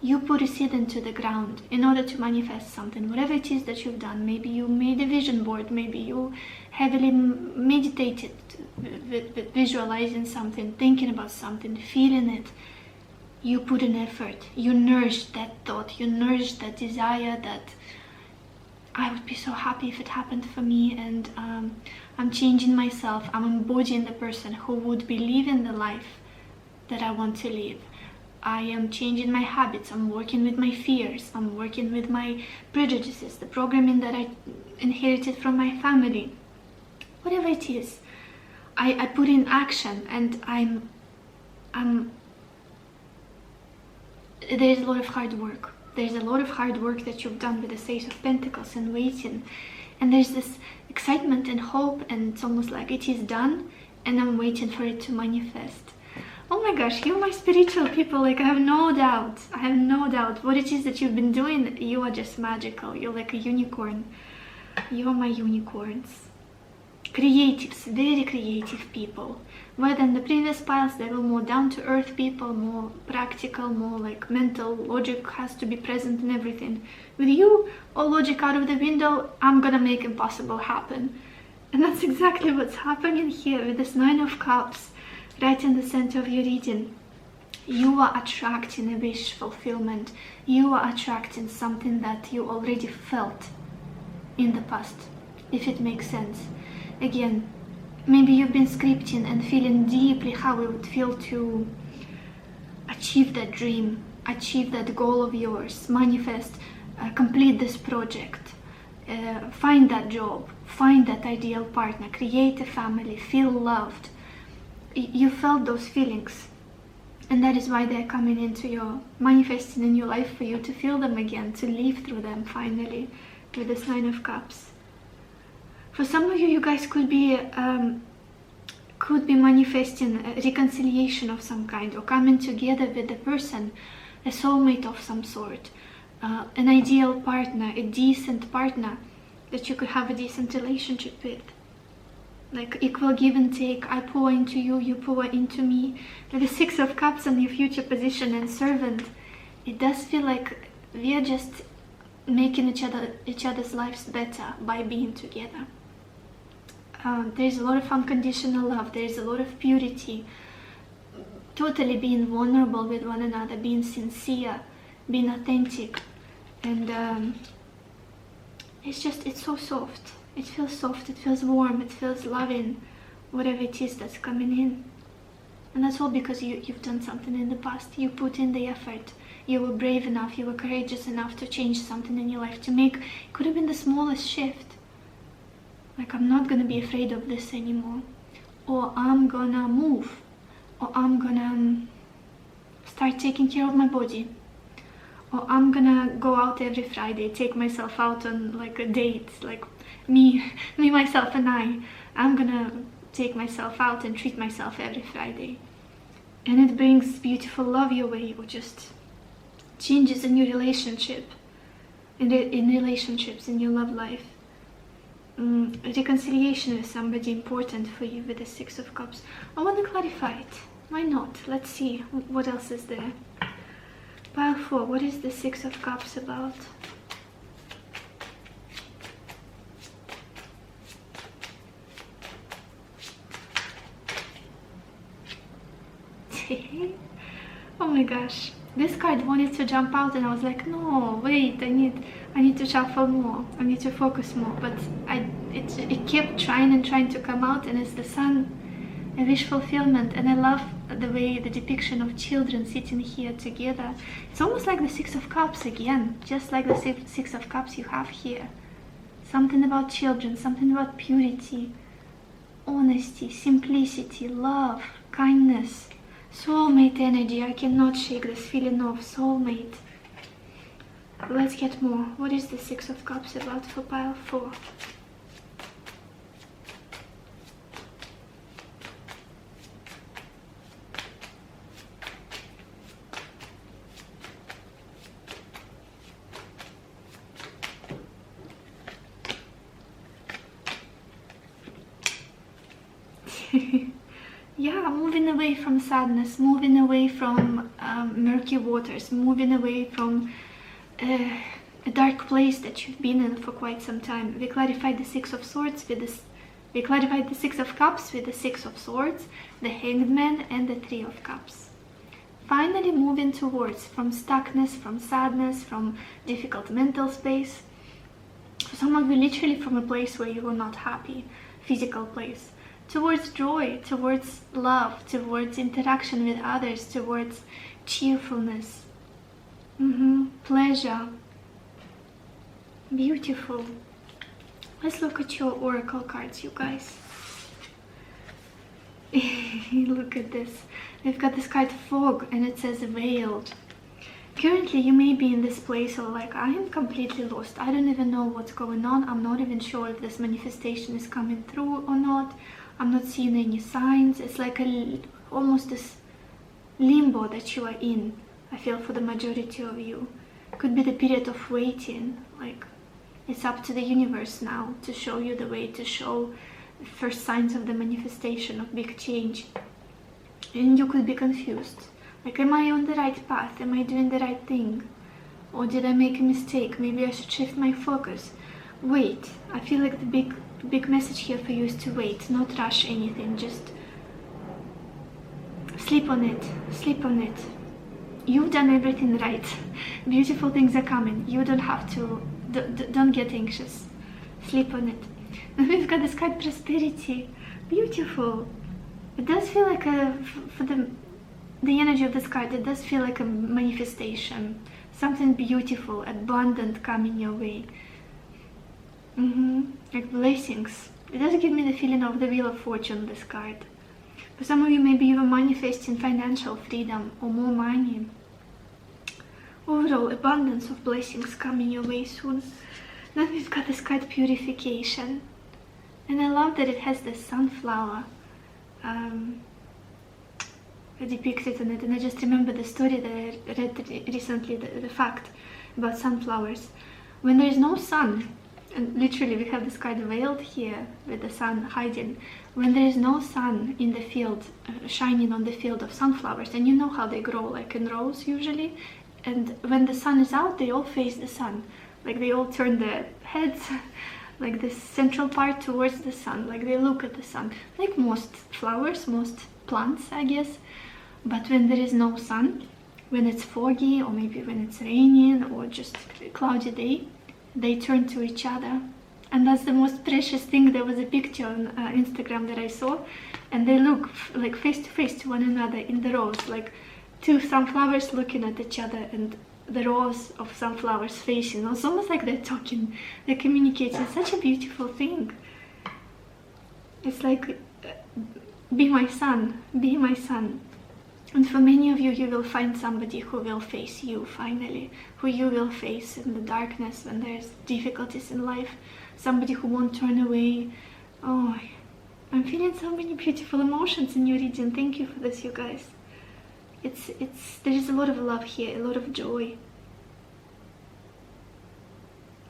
You put a seed into the ground in order to manifest something, whatever it is that you've done. Maybe you made a vision board, maybe you heavily meditated with visualizing something, thinking about something, feeling it. You put an effort, you nourished that thought, you nourished that desire that I would be so happy if it happened for me, and I'm changing myself, I'm embodying the person who would be living the life that I want to live. I am changing my habits, I'm working with my fears, I'm working with my prejudices, the programming that I inherited from my family. Whatever it is, I put in action, and there's a lot of hard work. There's a lot of hard work that you've done with the Ace of Pentacles and waiting. And there's this excitement and hope, and it's almost like it is done, and I'm waiting for it to manifest. Oh my gosh, you're my spiritual people. Like, I have no doubt what it is that you've been doing. You are just magical. You're like a unicorn. You are my unicorns. Creatives, very creative people. Where than the previous piles, they were more down-to-earth people, more practical, more like mental logic has to be present in everything. With you, all logic out of the window, I'm gonna make impossible happen. And that's exactly what's happening here with this Nine of Cups right in the center of your reading. You are attracting a wish fulfillment. You are attracting something that you already felt in the past, if it makes sense. Again, maybe you've been scripting and feeling deeply how it would feel to achieve that dream, achieve that goal of yours, manifest, complete this project, find that job, find that ideal partner, create a family, feel loved. You felt those feelings, and that is why they're coming into your, manifesting in your life for you to feel them again, to live through them finally with this Nine of Cups. For some of you, you guys could be manifesting a reconciliation of some kind, or coming together with a person, a soulmate of some sort, an ideal partner, a decent partner that you could have a decent relationship with. Like equal give and take. I pour into you, you pour into me. Like the Six of Cups on your future position and servant. It does feel like we are just making each other's lives better by being together. There's a lot of unconditional love, there's a lot of purity, totally being vulnerable with one another, being sincere, being authentic, and it's so soft. It feels soft, it feels warm, it feels loving, whatever it is that's coming in. And that's all because you've done something in the past. You put in the effort, you were brave enough, you were courageous enough to change something in your life, to make, it could have been the smallest shift. Like, I'm not gonna be afraid of this anymore, or I'm gonna move, or I'm gonna start taking care of my body, or I'm gonna go out every Friday, take myself out on like a date, like me, myself and I'm gonna take myself out and treat myself every Friday. And it brings beautiful love your way, or just changes in your relationship, in relationships, in your love life. Reconciliation with somebody important for you with the Six of Cups. I want to clarify it. Why not? Let's see what else is there. Pile 4. What is the Six of Cups about? Oh my gosh. This card wanted to jump out and I was like, no, wait, I need to shuffle more, I need to focus more, but it kept trying to come out, and it's the Sun, a wish fulfillment. And I love the way the depiction of children sitting here together. It's almost like the Six of Cups again, just like the Six of Cups you have here. Something about children, something about purity, honesty, simplicity, love, kindness. Soulmate energy. I cannot shake this feeling of soulmate. Let's get more. What is the Six of Cups about for pile 4? Yeah, moving away from sadness, moving away from murky waters, moving away from a dark place that you've been in for quite some time. We clarified the Six of Swords with this. We clarified the Six of Cups with the Six of Swords, the Hanged Man, and the Three of Cups. Finally moving towards, from stuckness, from sadness, from difficult mental space. For some of you, literally from a place where you were not happy, physical place. towards joy, towards love, towards interaction with others, towards cheerfulness, pleasure. Beautiful. Let's look at your oracle cards, you guys. Look at this. We've got this card Fog, and it says veiled. Currently you may be in this place of like, I am completely lost, I don't even know what's going on, I'm not even sure if this manifestation is coming through or not, I'm not seeing any signs. It's like almost this limbo that you are in, I feel, for the majority of you. Could be the period of waiting, like it's up to the universe now to show you the way, to show first signs of the manifestation of big change. And you could be confused. Like, am I on the right path? Am I doing the right thing? Or did I make a mistake? Maybe I should shift my focus. Wait. I feel like the big message here for you is to wait, not rush anything. Just sleep on it. Sleep on it. You've done everything right. Beautiful things are coming. You don't have to. Don't get anxious. Sleep on it. And we've got this card Prosperity. Beautiful. It does feel like for the energy of this card, it does feel like a manifestation, something beautiful, abundant coming your way. Like blessings. It does give me the feeling of the Wheel of Fortune, this card. For some of you, maybe you are manifesting financial freedom or more money. Overall, abundance of blessings coming your way soon. Then we've got this card Purification. And I love that it has the sunflower depicted in it, and I just remember the story that I read recently, the fact about sunflowers. When there is no sun, and literally we have this card veiled here with the sun hiding, when there is no sun in the field, shining on the field of sunflowers, and you know how they grow, like in rows usually, and when the sun is out, they all face the sun, like they all turn their heads like this central part towards the sun, like they look at the sun, like most flowers, most plants, I guess. But when there is no sun, when it's foggy, or maybe when it's raining, or just a cloudy day, they turn to each other. And that's the most precious thing. There was a picture on Instagram that I saw, and they look like face to face to one another in the rows, like two sunflowers looking at each other, and the rows of sunflowers facing. It's almost like they're talking, they're communicating. It's such a beautiful thing. It's like, be my sun, be my sun. And for many of you, you will find somebody who will face you finally, who you will face in the darkness when there's difficulties in life, somebody who won't turn away. Oh, I'm feeling so many beautiful emotions in your reading. Thank you for this, you guys. There is a lot of love here, a lot of joy.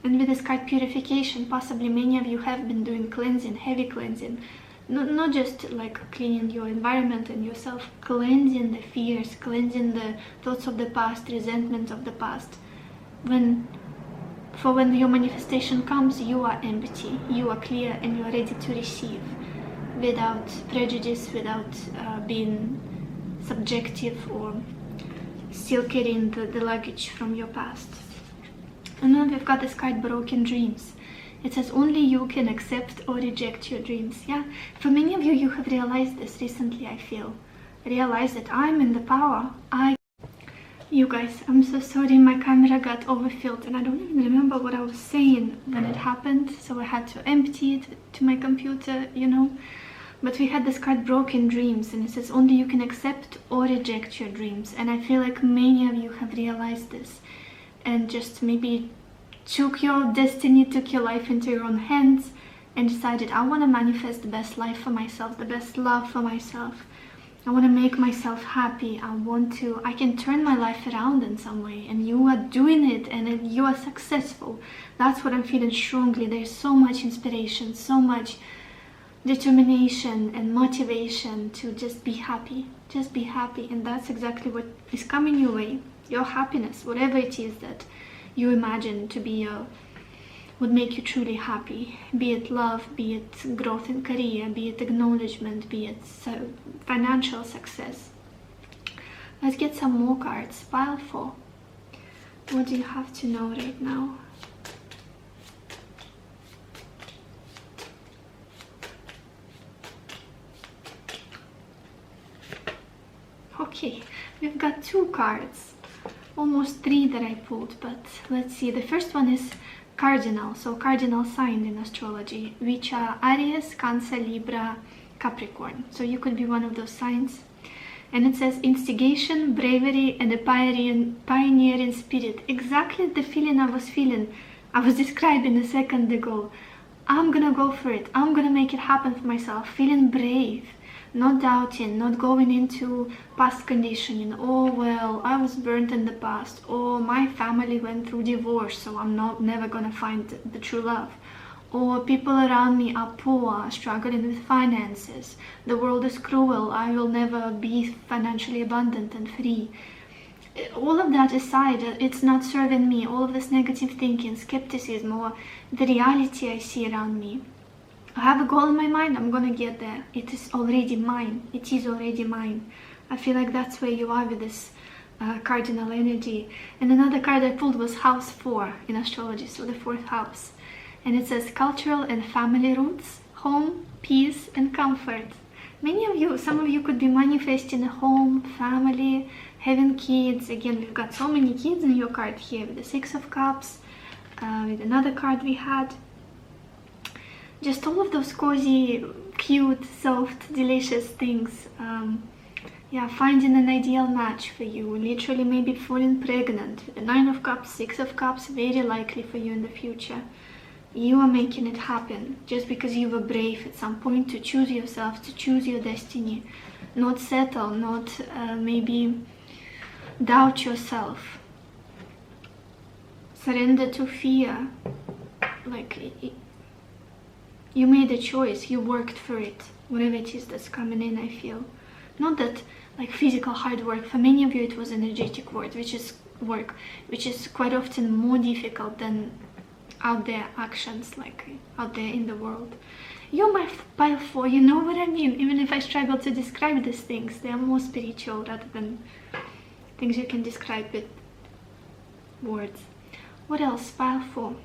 And with this card Purification, possibly many of you have been doing cleansing, heavy cleansing. Not just like cleaning your environment and yourself, cleansing the fears, cleansing the thoughts of the past, resentment of the past. When your manifestation comes, you are empty, you are clear, and you are ready to receive without prejudice, without being subjective or still carrying the luggage from your past. And then we've got this card Broken Dreams. It says only you can accept or reject your dreams. Yeah, for many of you, you have realized this recently, I feel. Realize that I'm in the power. You guys, I'm so sorry, my camera got overfilled and I don't even remember what I was saying when it happened, so I had to empty it to my computer, you know. But we had this card Broken Dreams, and it says only you can accept or reject your dreams. And I feel like many of you have realized this and just maybe took your destiny, took your life into your own hands and decided, I want to manifest the best life for myself, the best love for myself. I want to make myself happy. I can turn my life around in some way, and you are doing it, and you are successful. That's what I'm feeling strongly. There's so much inspiration, so much determination and motivation to just be happy. Just be happy, and that's exactly what is coming your way. Your happiness, whatever it is that you imagine to be would make you truly happy, be it love, be it growth in career, be it acknowledgement, be it financial success. Let's get some more cards. Pile 4. What do you have to know right now? Okay, we've got 2 cards, almost 3 that I pulled, but let's see. The first one is cardinal, so cardinal sign in astrology, which are Aries, Cancer, Libra, Capricorn. So you could be one of those signs. And it says instigation, bravery, and a pioneering spirit. Exactly the feeling I was describing a second ago. I'm gonna go for it. I'm gonna make it happen for myself. Feeling brave, not doubting, not going into past conditioning. Oh, well, I was burnt in the past. Oh, my family went through divorce, so I'm never gonna find the true love. Or people around me are poor, struggling with finances. The world is cruel. I will never be financially abundant and free. All of that aside, it's not serving me. All of this negative thinking, skepticism, or the reality I see around me. I have a goal in my mind, I'm gonna get there. It is already mine. It is already mine. I feel like that's where you are with this cardinal energy. And another card I pulled was house 4 in astrology, so the 4th house. And it says cultural and family roots, home, peace, and comfort. Some of you could be manifesting a home, family, having kids. Again, we've got so many kids in your card here with the 6 of Cups, with another card we had. Just all of those cozy, cute, soft, delicious things. Yeah, finding an ideal match for you. Literally maybe falling pregnant with the 9 of Cups, 6 of Cups, very likely for you in the future. You are making it happen just because you were brave at some point to choose yourself, to choose your destiny. Not settle, not maybe doubt yourself. Surrender to fear. Like, you made a choice, you worked for it, whatever it is that's coming in, I feel. Not that like physical hard work, for many of you it was energetic work, which is quite often more difficult than out there actions, like out there in the world. You're my pile 4, you know what I mean? Even if I struggle to describe these things, they are more spiritual rather than things you can describe with words. What else? Pile 4.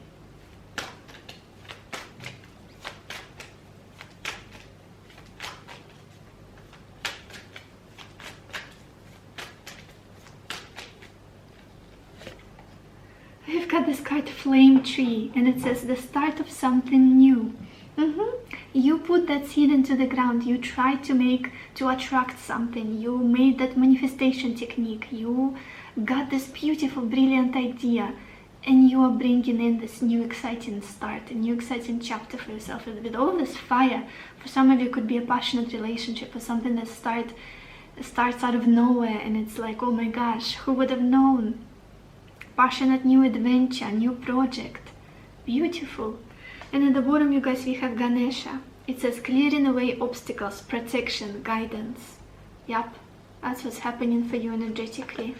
We've got this card Flame Tree, and it says the start of something new. You put that seed into the ground, you tried to attract something, you made that manifestation technique, you got this beautiful, brilliant idea, and you are bringing in this new exciting start, a new exciting chapter for yourself. With all this fire, for some of you it could be a passionate relationship or something that starts out of nowhere, and it's like, oh my gosh, who would have known? Passionate new adventure, new project. Beautiful. And at the bottom, you guys, we have Ganesha. It says clearing away obstacles, protection, guidance. Yep, that's what's happening for you energetically.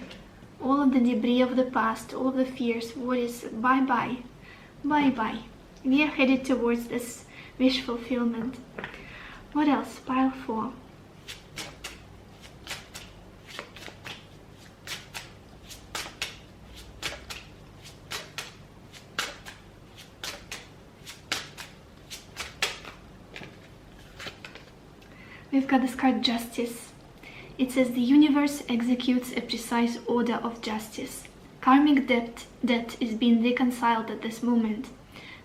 All of the debris of the past, all of the fears, worries, bye-bye. Bye-bye. We are headed towards this wish fulfillment. What else? Pile 4. We've got this card Justice. It says the universe executes a precise order of justice. Karmic debt is being reconciled at this moment.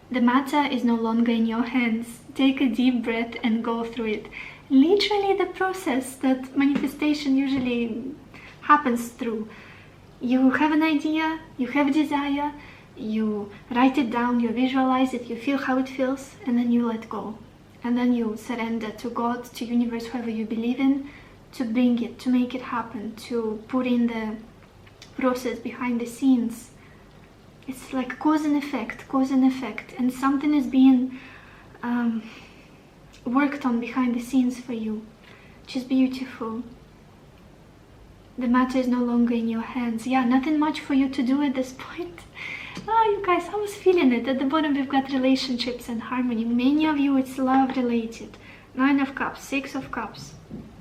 The matter is no longer in your hands. Take a deep breath and go through it. Literally the process that manifestation usually happens through. You have an idea, you have a desire, you write it down, you visualize it, you feel how it feels, and then you let go. And then you surrender to God, to universe, whoever you believe in, to bring it, to make it happen, to put in the process behind the scenes. It's like cause and effect, and something is being worked on behind the scenes for you, which is beautiful. The matter is no longer in your hands. Yeah, nothing much for you to do at this point. You guys, I was feeling it. At the bottom we've got relationships and harmony. Many of you it's love related. 9 of Cups, 6 of Cups.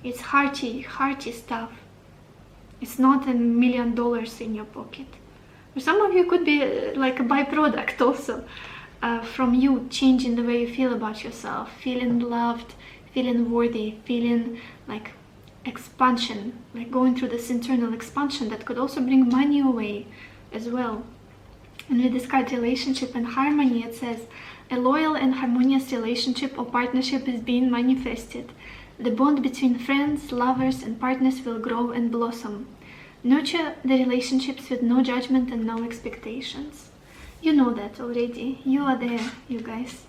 It's hearty stuff. It's not $1 million in your pocket. For some of you it could be like a byproduct also from you changing the way you feel about yourself, feeling loved, feeling worthy, feeling like expansion, like going through this internal expansion that could also bring money away as well. And with this card relationship and harmony, it says a loyal and harmonious relationship or partnership is being manifested. The bond between friends, lovers, and partners will grow and blossom. Nurture the relationships with no judgment and no expectations. You know that already. You are there, you guys.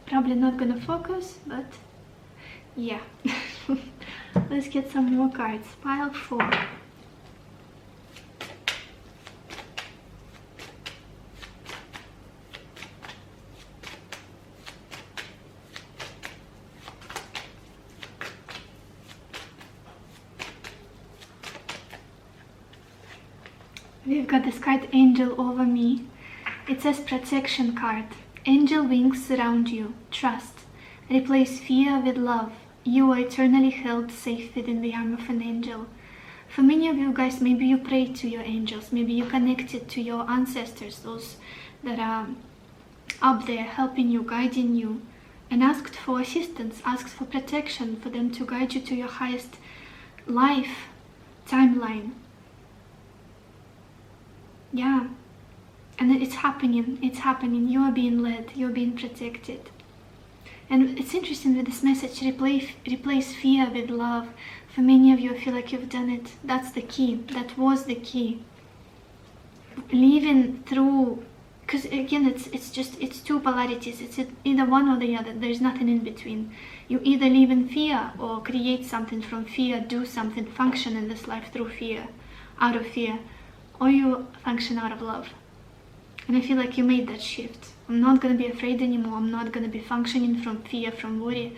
Probably not gonna focus, but yeah. Let's get some more cards. Pile 4. We've got this card, Angel Over Me. It says protection card. Angel wings surround you. Trust. Replace fear with love. You are eternally held safe within the arm of an angel. For many of you guys, maybe you prayed to your angels. Maybe you connected to your ancestors, those that are up there helping you, guiding you, and asked for assistance, asked for protection, for them to guide you to your highest life timeline. Yeah, and it's happening, you are being led, you're being protected. And it's interesting with this message, replace fear with love. For many of you, I feel like you've done it. That's the key, that was the key. Living through, because again, it's two polarities, it's either one or the other, there's nothing in between. You either live in fear or create something from fear, do something, function in this life through fear, out of fear. Or you function out of love. And I feel like you made that shift. I'm not going to be afraid anymore. I'm not going to be functioning from fear, from worry.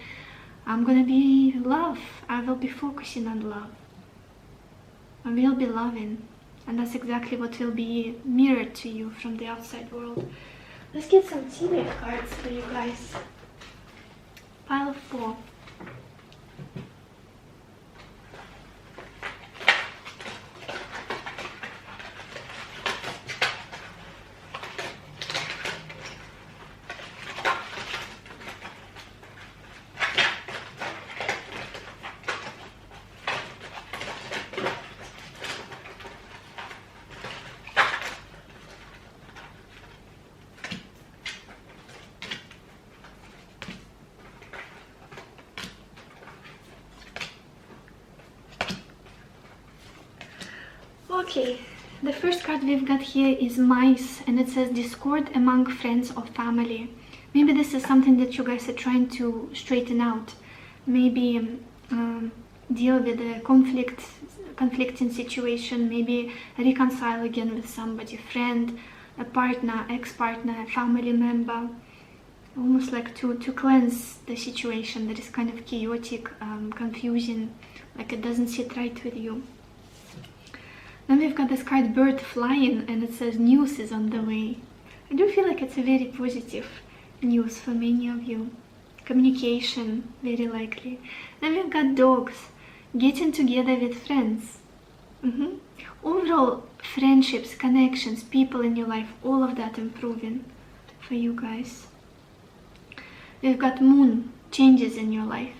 I'm going to be love. I will be focusing on love. I will be loving. And that's exactly what will be mirrored to you from the outside world. Let's get some tea leaf cards for you guys. Pile 4. Okay, the first card we've got here is Mice, and it says discord among friends or family. Maybe this is something that you guys are trying to straighten out. Maybe deal with a conflicting situation, maybe reconcile again with somebody, friend, a partner, ex-partner, a family member. Almost like to cleanse the situation that is kind of chaotic, confusing, like it doesn't sit right with you. Then we've got this card, Bird Flying, and it says news is on the way. I do feel like it's a very positive news for many of you. Communication, very likely. Then we've got Dogs, getting together with friends. Overall, friendships, connections, people in your life, all of that improving for you guys. We've got Moon, changes in your life.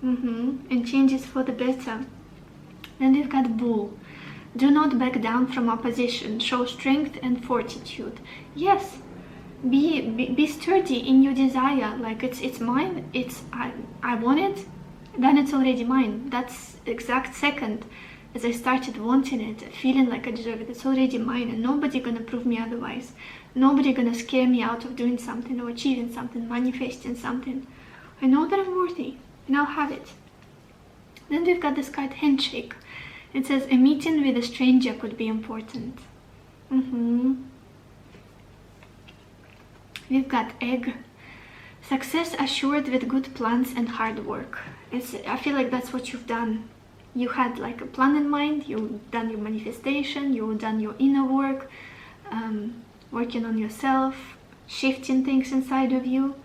And changes for the better. Then we've got Bull. Do not back down from opposition. Show strength and fortitude. Yes, be sturdy in your desire. Like it's mine. I want it. Then it's already mine. That's the exact second as I started wanting it, feeling like I deserve it. It's already mine, and nobody gonna prove me otherwise. Nobody gonna scare me out of doing something or achieving something, manifesting something. I know that I'm worthy, and I'll have it. Then we've got this card, Handshake. It says a meeting with a stranger could be important. We've got Egg. Success assured with good plans and hard work. I feel like that's what you've done. You had like a plan in mind, you've done your manifestation, you've done your inner work, working on yourself, shifting things inside of you.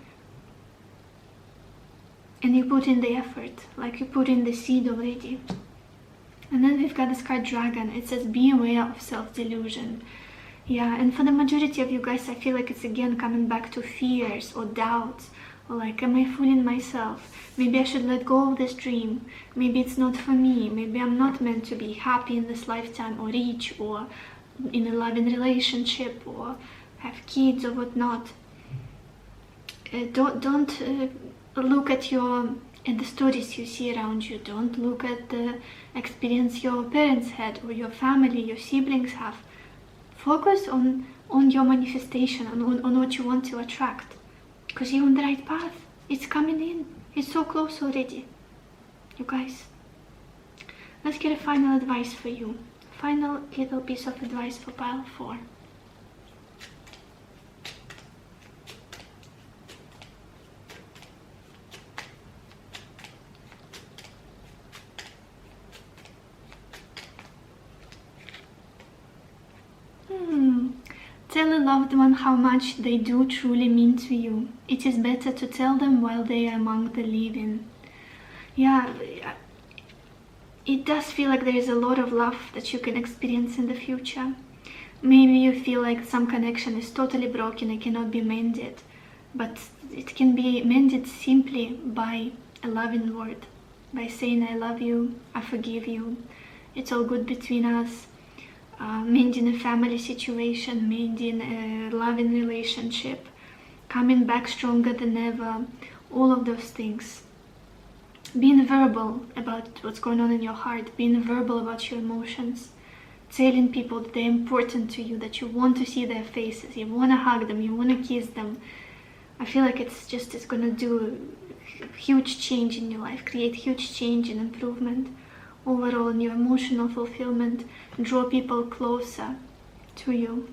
And you put in the effort, like you put in the seed already. And then we've got this card, Dragon. It says be aware of self-delusion. Yeah, and for the majority of you guys, I feel like it's again coming back to fears or doubts Or like, am I fooling myself? Maybe I should let go of this dream. Maybe it's not for me. Maybe I'm not meant to be happy in this lifetime, or rich, or in a loving relationship, or have kids or whatnot. Don't look at the stories you see around you. Don't look at the experience your parents had, or your family, your siblings have. Focus on your manifestation, on what you want to attract, because you're on the right path. It's coming in. It's so close already, you guys. Let's get a final advice for you. Final little piece of advice for pile 4. Tell a loved one how much they do truly mean to you. It is better to tell them while they are among the living. Yeah, it does feel like there is a lot of love that you can experience in the future. Maybe you feel like some connection is totally broken and cannot be mended, but it can be mended simply by a loving word, by saying I love you, I forgive you, it's all good between us. Mending a family situation, mending a loving relationship, coming back stronger than ever, all of those things. Being verbal about what's going on in your heart, being verbal about your emotions, telling people that they're important to you, that you want to see their faces, you want to hug them, you want to kiss them. I feel like it's going to do a huge change in your life, create huge change and improvement overall in your emotional fulfillment, draw people closer to you.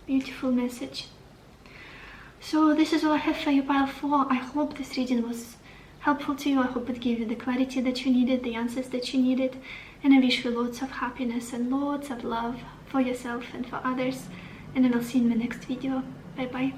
Beautiful message. So this is all I have for you, pile 4. I hope this reading was helpful to you. I hope it gave you the clarity that you needed, the answers that you needed, and I wish you lots of happiness and lots of love for yourself and for others, and I will see you in my next video. Bye bye.